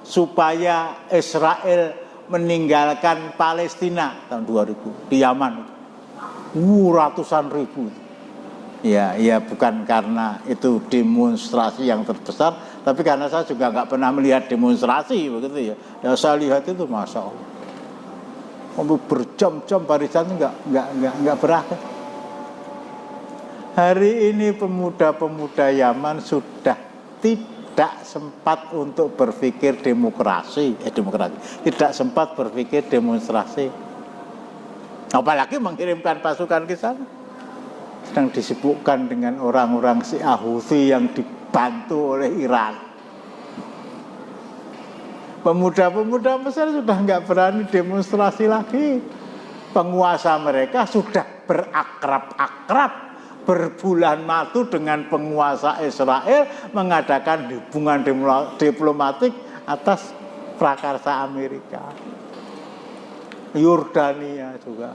[SPEAKER 1] supaya Israel meninggalkan Palestina tahun 2000 di Yaman. Ratusan ribu. Ya bukan karena itu demonstrasi yang terbesar, tapi karena saya juga nggak pernah melihat demonstrasi begitu ya. Ya saya lihat itu Masya Allah. Berjam-jam barisan nggak berakhir. Hari ini pemuda-pemuda Yaman sudah tidak sempat untuk berpikir demokrasi, tidak sempat berpikir demonstrasi. Apalagi mengirimkan pasukan ke sana. Sedang disibukkan dengan orang-orang Syiah Houthi yang dibantu oleh Iran. Pemuda-pemuda Mesir sudah nggak berani demonstrasi lagi. Penguasa mereka sudah berakrab-akrab, berbulan madu dengan penguasa Israel, mengadakan hubungan diplomatik atas prakarsa Amerika. Yordania juga.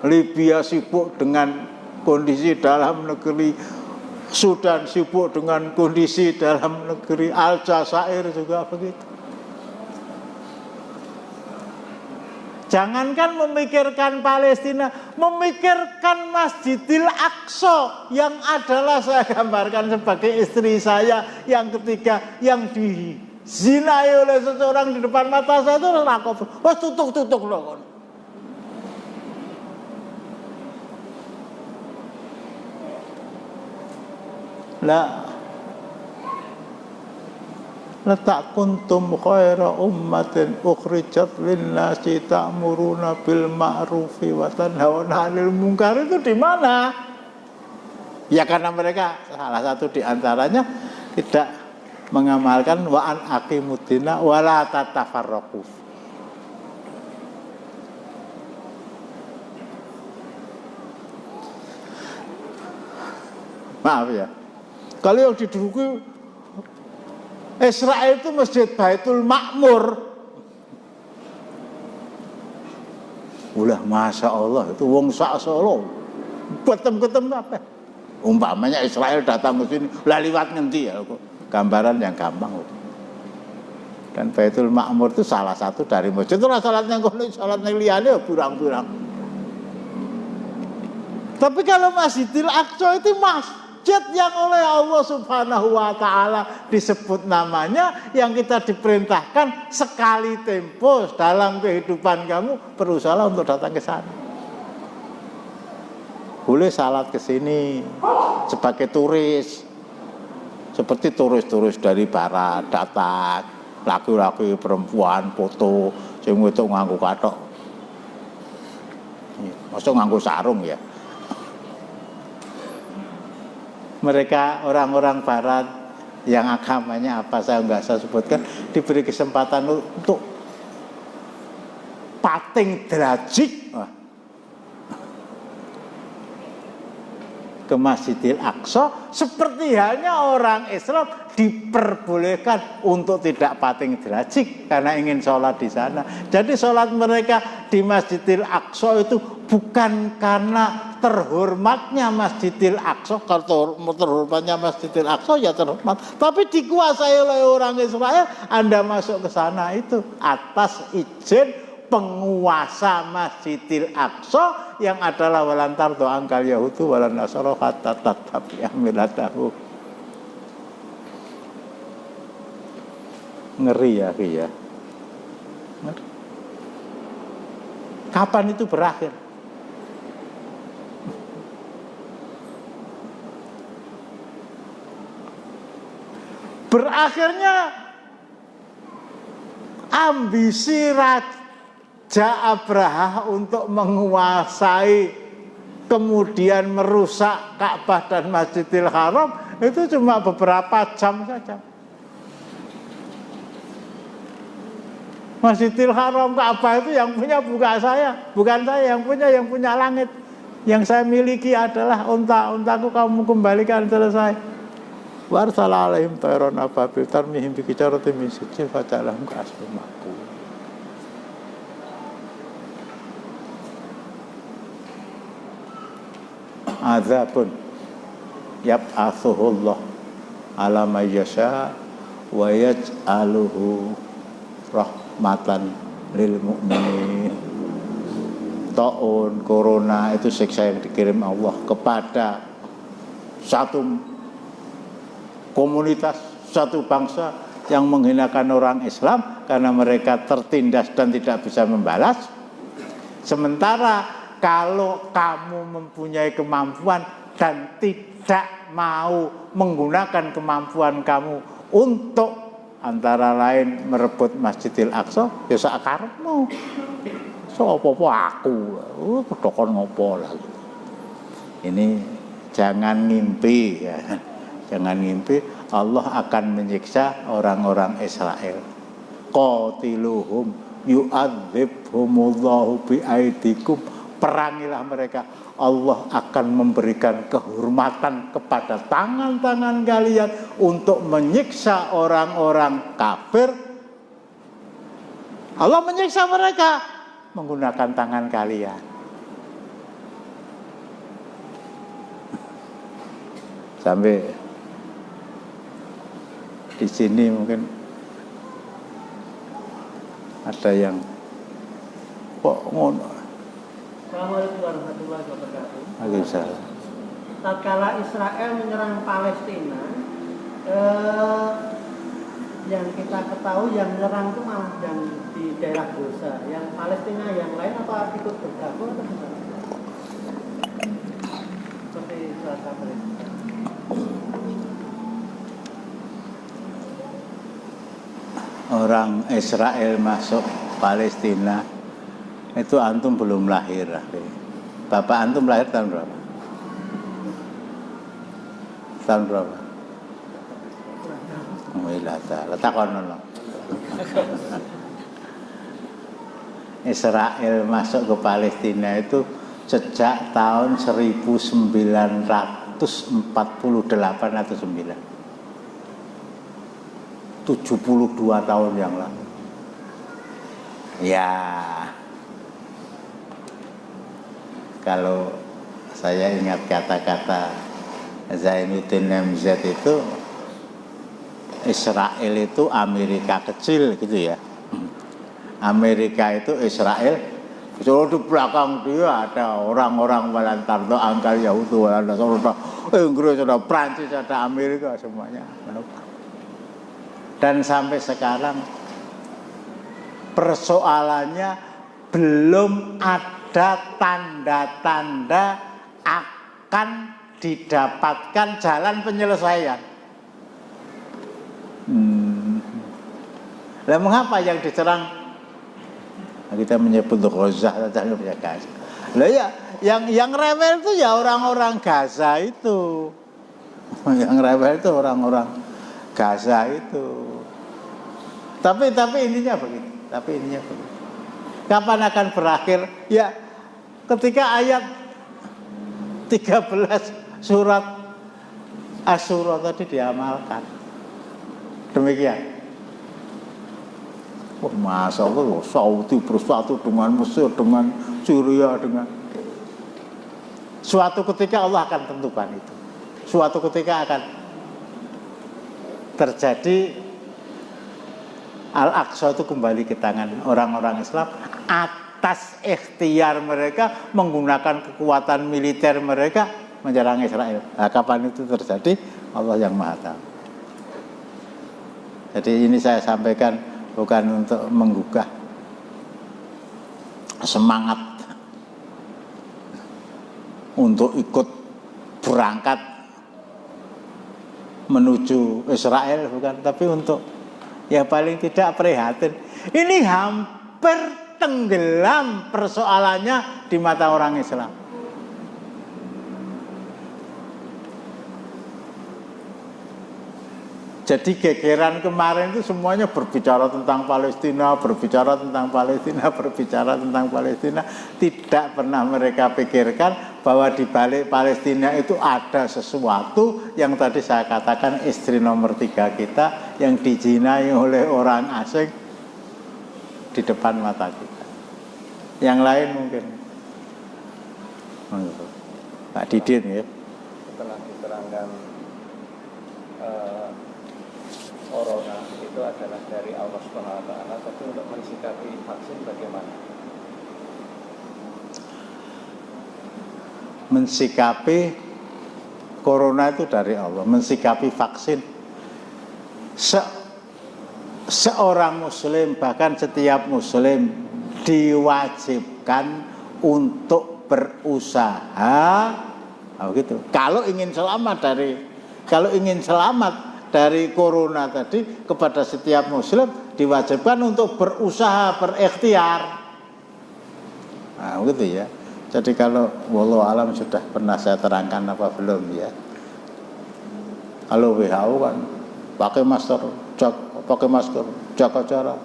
[SPEAKER 1] Libya sibuk dengan kondisi dalam negeri, Sudan sibuk dengan kondisi dalam negeri, Aljazair juga begitu. Jangankan memikirkan Palestina, memikirkan Masjidil Aqsa yang adalah saya gambarkan sebagai istri saya yang ketiga yang dizinai oleh seseorang di depan mata saya itu rakop. Wes tutuk loh. Letak kuntum khaira ummatin ukhrijat linnasi ta'muruna bil ma'rufi wa tanhauna 'anil munkar itu di mana? Ya karena mereka salah satu di antaranya tidak mengamalkan wa an aqimuddina wa la tatafarraqu. Maaf ya. Kalau yang diduduki Israel itu Masjid Baitul Ma'mur. Ulah Masya Allah itu wong sak Solo. Ketem apa? Umpamanya Israel datang ke sini, lah liwat ngendi ya? Gambaran yang gampang. Dan Baitul Ma'mur itu salah satu dari masjid. Itu salatnya kono, salatnya liyane burang-burang. Tapi kalau Masjidil Aqsa itu masjid yang oleh Allah Subhanahu wa taala disebut namanya, yang kita diperintahkan sekali tempo dalam kehidupan kamu berusaha untuk datang ke sana. Boleh salat ke sini sebagai turis. Seperti turis-turis dari barat datang, laki-laki perempuan foto sing wedok nganggo kathok. Mosok nganggo sarung ya. Mereka orang-orang barat yang agamanya apa saya nggak saya sebutkan, diberi kesempatan untuk pating derajik ke Masjidil Aqsa, seperti halnya orang Islam diperbolehkan untuk tidak pating derajik karena ingin sholat di sana. Jadi sholat mereka di Masjidil Aqsa itu bukan karena terhormatnya Masjidil Aqsa, kalau terhormatnya Masjidil Aqsa ya terhormat, tapi dikuasai oleh orang Israel. Anda masuk ke sana itu atas izin penguasa Masjidil Aqsa yang adalah walantar doang kal yahudu walan nasara hatta tattabi'a millatahu. Ngeri ya, ya. Ngeri. Kapan itu berakhir? Berakhirnya ambisi Raja Abraha untuk menguasai kemudian merusak Ka'bah dan Masjidil Haram itu cuma beberapa jam saja. Masjidil Haram, Ka'bah itu yang punya bukan saya yang punya langit. Yang saya miliki adalah unta-untaku kamu kembalikan selesai. Warsala alaihim tayran ababil tarmihim bi hijaratin min sijil fajalahum ka'asfin ma'kul. Azabun yab'atsuhullah ala may yasha wa yaj'aluhu rahmatan lil mu'minin. Ta'un, corona itu siksa yang dikirim Allah kepada satu komunitas, satu bangsa yang menghinakan orang Islam karena mereka tertindas dan tidak bisa membalas. Sementara kalau kamu mempunyai kemampuan dan tidak mau menggunakan kemampuan kamu untuk antara lain merebut Masjidil Aqsa, ya sak karepmu. Sopo aku, kedokon ngopo lah. Ini jangan ngimpi ya. Jangan ngimpi Allah akan menyiksa orang-orang Israel. Qatiluhum yu'adzibhumullahu biaidikum. Perangilah mereka. Allah akan memberikan kehormatan kepada tangan-tangan kalian untuk menyiksa orang-orang kafir. Allah menyiksa mereka menggunakan tangan kalian. Sampai di sini mungkin ada yang kok ngono.
[SPEAKER 3] Assalamualaikum warahmatullahi wabarakatuh.
[SPEAKER 1] Waalaikumsalam.
[SPEAKER 3] Tatkala Israel menyerang Palestina, yang kita ketahui yang menyerang itu malah yang di daerah Gaza. Yang Palestina yang lain apa ikut bergabung atau gimana? Seperti surat kabar.
[SPEAKER 1] Orang Israel masuk Palestina itu antum belum lahir. Bapak antum lahir tahun berapa? Tahun berapa? Takonono. Israel masuk ke Palestina itu sejak tahun 1948 atau 9. 72 tahun yang lalu. Ya, kalau saya ingat kata-kata Zainuddin MZ itu, Israel itu Amerika kecil gitu ya. Amerika itu Israel, di belakang dia ada orang-orang Walantardo, Angkal Yahudi, Walantardo, Inggris, ada Prancis, ada Amerika, semuanya. Dan sampai sekarang persoalannya belum ada tanda-tanda akan didapatkan jalan penyelesaian. Lah mengapa yang diserang? Kita menyebut Gaza saja ya Gaza. Lah ya, yang rewel itu ya orang-orang Gaza itu. Yang rewel itu orang-orang Gaza itu. Tapi intinya begitu. Kapan akan berakhir? Ya, ketika ayat 13 surat Asy-Syura tadi diamalkan. Demikian. Wah, masa Allah Saudi bersatu dengan Mesir, dengan Syria, dengan suatu ketika Allah akan tentukan itu. Suatu ketika akan terjadi Al-Aqsa itu kembali ke tangan orang-orang Islam atas ikhtiar mereka menggunakan kekuatan militer mereka menyerang Israel. Nah, kapan itu terjadi? Allah yang Maha Tahu. Jadi ini saya sampaikan bukan untuk menggugah semangat untuk ikut berangkat menuju Israel, bukan, tapi untuk ya paling tidak prihatin. Ini hampir tenggelam persoalannya di mata orang Islam. Jadi gegeran kemarin itu semuanya berbicara tentang Palestina, tidak pernah mereka pikirkan bahwa di balik Palestina itu ada sesuatu yang tadi saya katakan, istri nomor 3 kita yang dijinai oleh orang asing di depan mata kita. Yang lain mungkin Pak Didin ya.
[SPEAKER 5] Setelah diterangkan corona itu adalah dari Allah SWT, tapi untuk mensikapi vaksin bagaimana?
[SPEAKER 1] Mensikapi corona itu dari Allah, mensikapi vaksin seorang muslim, bahkan setiap muslim diwajibkan untuk berusaha Nah, begitu. Kalau ingin selamat dari corona tadi, kepada setiap muslim diwajibkan untuk berusaha, berikhtiar. Nah, begitu ya. Jadi kalau wallahu alam sudah pernah saya terangkan apa belum ya? Kalau WHO kan pakai masker, jaga jarak,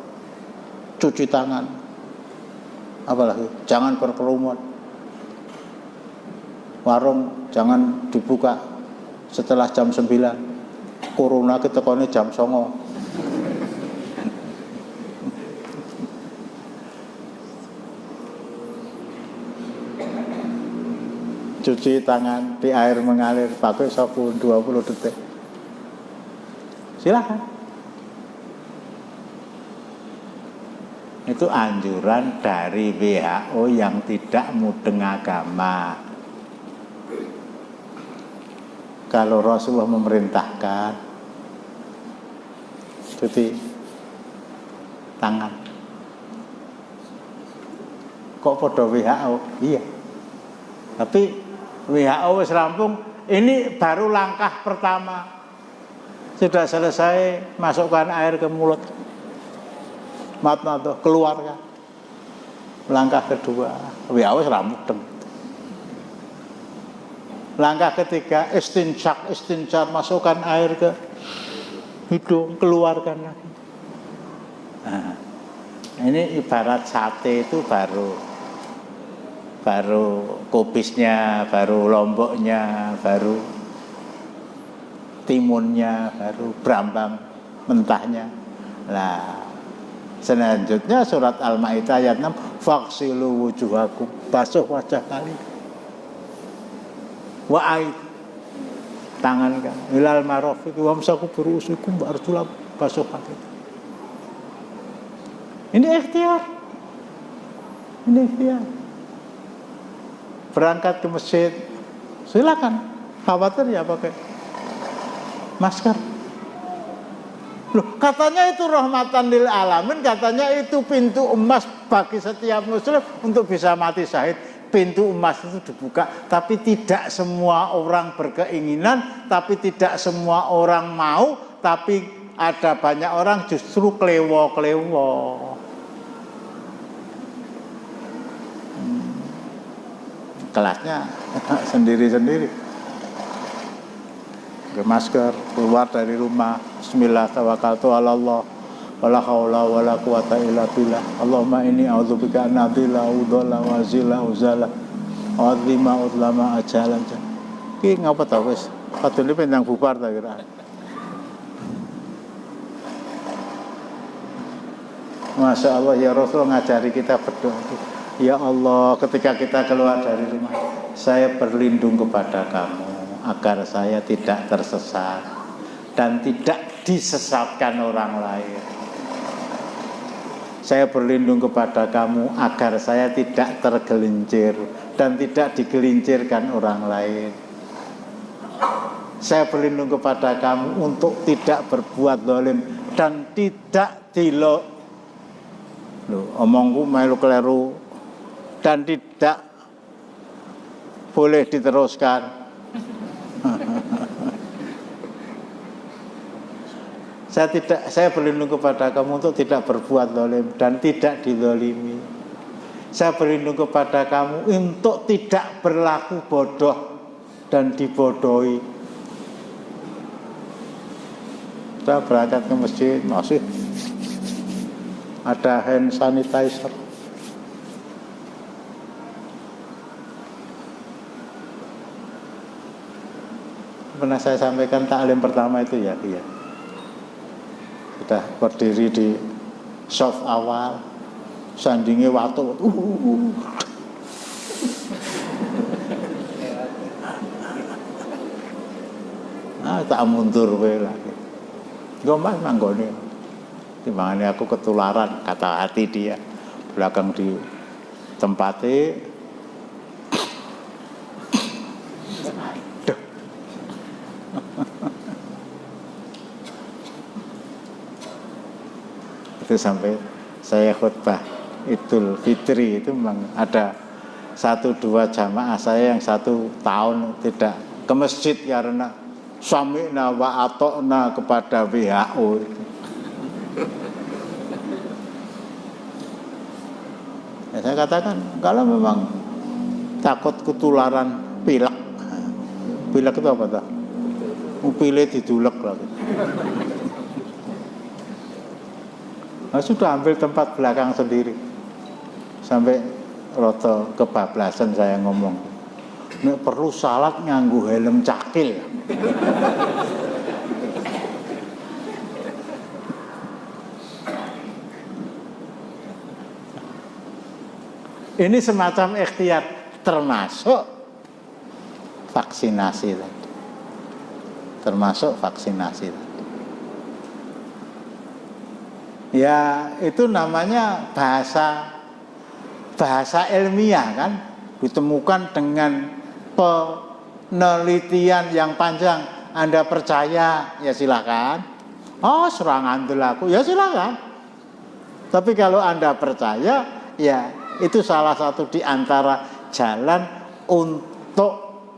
[SPEAKER 1] cuci tangan, apalagi jangan berkerumun, warung jangan dibuka setelah jam 9, corona ketekone jam 09. Cuci tangan di air mengalir pakai sabun 20 detik. Silakan. Itu anjuran dari WHO yang tidak mudeng agama. Kalau Rasulullah memerintahkan cuci tangan, kok podo WHO? Iya. Tapi WHO wis rampung, ini baru langkah pertama. Sudah selesai, masukkan air ke mulut, matnato, keluarkan. Langkah kedua, WHO wis rampung. Langkah ketiga, istinsyaq, masukkan air ke hidung, keluarkan lagi. Nah, ini ibarat sate itu baru kubisnya, baru lomboknya, baru timunnya, baru brambang mentahnya. Nah, selanjutnya surat Al-Maidah ayat 6, faghsilu wujuhakum, basuh wajah kalian, wa'id, tangan kan, ilal marafiq wamsaku berusukum barjulakum, basuh kaki. Ini ikhtiar. Berangkat ke masjid, silakan, khawatir ya pakai masker. Loh, katanya itu rahmatan lil alamin, katanya itu pintu emas bagi setiap muslim untuk bisa mati syahid. Pintu emas itu dibuka, tapi tidak semua orang berkeinginan, tapi tidak semua orang mau, tapi ada banyak orang justru klewo-klewo. Kelasnya sendiri-sendiri. Pakai masker, keluar dari rumah, bismillah tawakkaltu 'ala Allah, wala haula wala quwata illa billah. Allahumma inni a'udzubika an adilla udalla wa zilla uzala wa adzima udlama ajalan. Ki ngapa ta wis? Padune pendang bubar ta kira. Masya Allah, ya Rasul ngajari kita berdoa. Ya Allah, ketika kita keluar dari rumah, saya berlindung kepada kamu agar saya tidak tersesat dan tidak disesatkan orang lain. Saya berlindung kepada kamu agar saya tidak tergelincir dan tidak digelincirkan orang lain. Saya berlindung kepada kamu untuk tidak berbuat zalim dan tidak omongku melu keliru dan tidak boleh diteruskan. Saya berlindung kepada kamu untuk tidak berbuat zalim dan tidak dizalimi. Saya berlindung kepada kamu untuk tidak berlaku bodoh dan dibodohi. Saya berangkat ke masjid, masih ada hand sanitizer. Pernah saya sampaikan taklim pertama itu ya, iya. Sudah berdiri di soft awal, sandingnya waktu, tak mundur wae lagi. Gombal manggone. Timbangane aku ketularan, kata hati dia. Belakang di tempatnya. Itu sampai saya khutbah Idul Fitri itu memang ada 1-2 jamaah saya yang 1 tahun tidak ke masjid karena sami'na wa ata'na kepada WHO. Ya, saya katakan kalau memang takut ketularan pilek. Pilek itu apa tuh? Pilek didulek lagi. Nah, sudah ambil tempat belakang sendiri. Sampai rada kebablasan saya ngomong. Nek perlu salat nganggo helm cakil. Ini semacam ikhtiar termasuk vaksinasi tadi. Termasuk vaksinasi tadi. Ya, itu namanya bahasa ilmiah kan, ditemukan dengan penelitian yang panjang. Anda percaya, ya silakan. Oh, serangan aku, ya silakan. Tapi kalau Anda percaya, ya itu salah satu di antara jalan untuk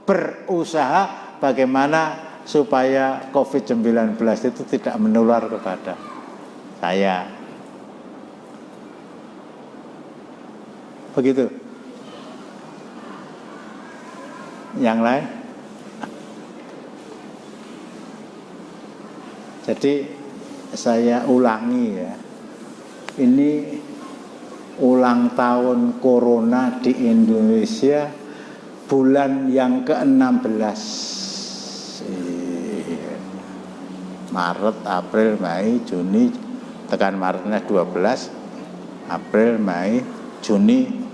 [SPEAKER 1] berusaha bagaimana supaya COVID-19 itu tidak menular kepada saya. Begitu. Yang lain? Jadi saya ulangi ya. Ini ulang tahun corona di Indonesia bulan yang ke-16. Maret, April, Mei, Juni, tekan Maretnya 12, April, Mei, Juni,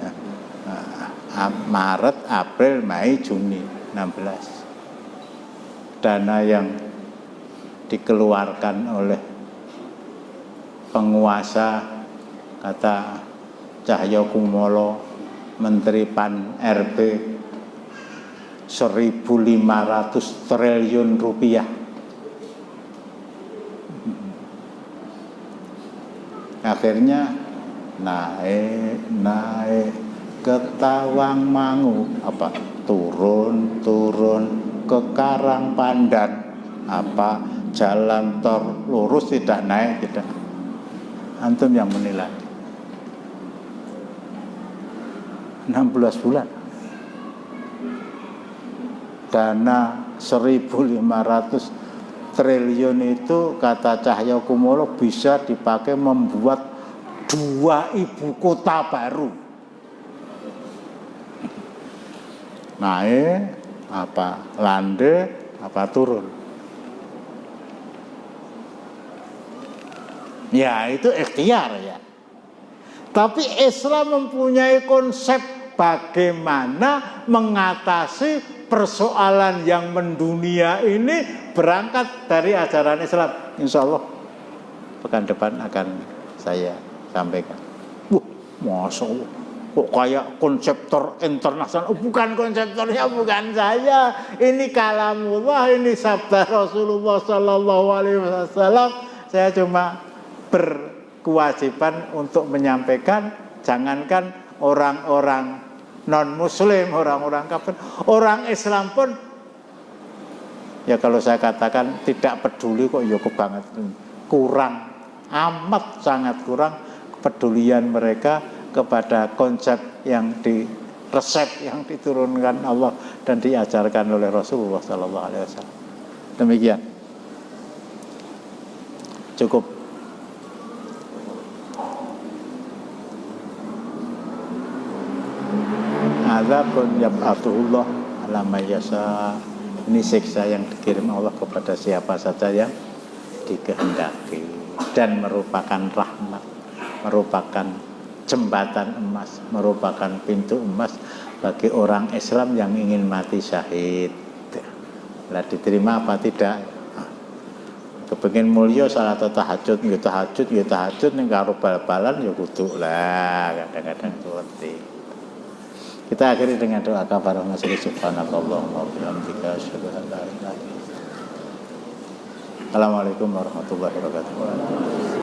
[SPEAKER 1] Maret, April, Mei, Juni 16. Dana yang dikeluarkan oleh penguasa, kata Cahyokumolo, Menteri Pan RB, 1.500 triliun rupiah. Akhirnya naik ke Tawangmangu, turun ke Karangpandan, jalan tol lurus tidak naik, tidak. Antum yang menilai. 16 bulan. Dana 1.500 triliun itu kata Cahyokumolo bisa dipakai membuat 2 ibu kota baru. Naik landai turun. Ya itu ikhtiar ya. Tapi Islam mempunyai konsep bagaimana mengatasi persoalan yang mendunia ini berangkat dari ajaran Islam. Insya Allah pekan depan akan saya sampaikan. Masya Allah, kok kayak konseptor internasional? Bukan konseptornya, bukan saya. Ini kalamullah, ini sabda Rasulullah Sallallahu Alaihi Wasallam. Saya cuma berkewajiban untuk menyampaikan. Jangankan orang-orang non-muslim, orang-orang kafir, orang Islam pun ya kalau saya katakan tidak peduli kok, ya banget kurang, amat sangat kurang kepedulian mereka kepada konsep yang resep yang diturunkan Allah dan diajarkan oleh Rasulullah Sallallahu Alaihi Wasallam. Demikian. Cukup. Azabun yab'atullah ala mayyasha. Ini siksa yang dikirim Allah kepada siapa saja yang dikehendaki, dan merupakan rahmat, merupakan jembatan emas, merupakan pintu emas bagi orang Islam yang ingin mati syahid. Lah diterima apa tidak? Kepengin mulya salat tahajud, nggih tahajud ning karo bal-balan ya kudu lah, kadang-kadang seperti. Kita akhiri dengan doa kafarah majelis. Subhanallahumma wa bihamdika asyhadu an la ilaha illa anta. Assalamualaikum warahmatullahi wabarakatuh.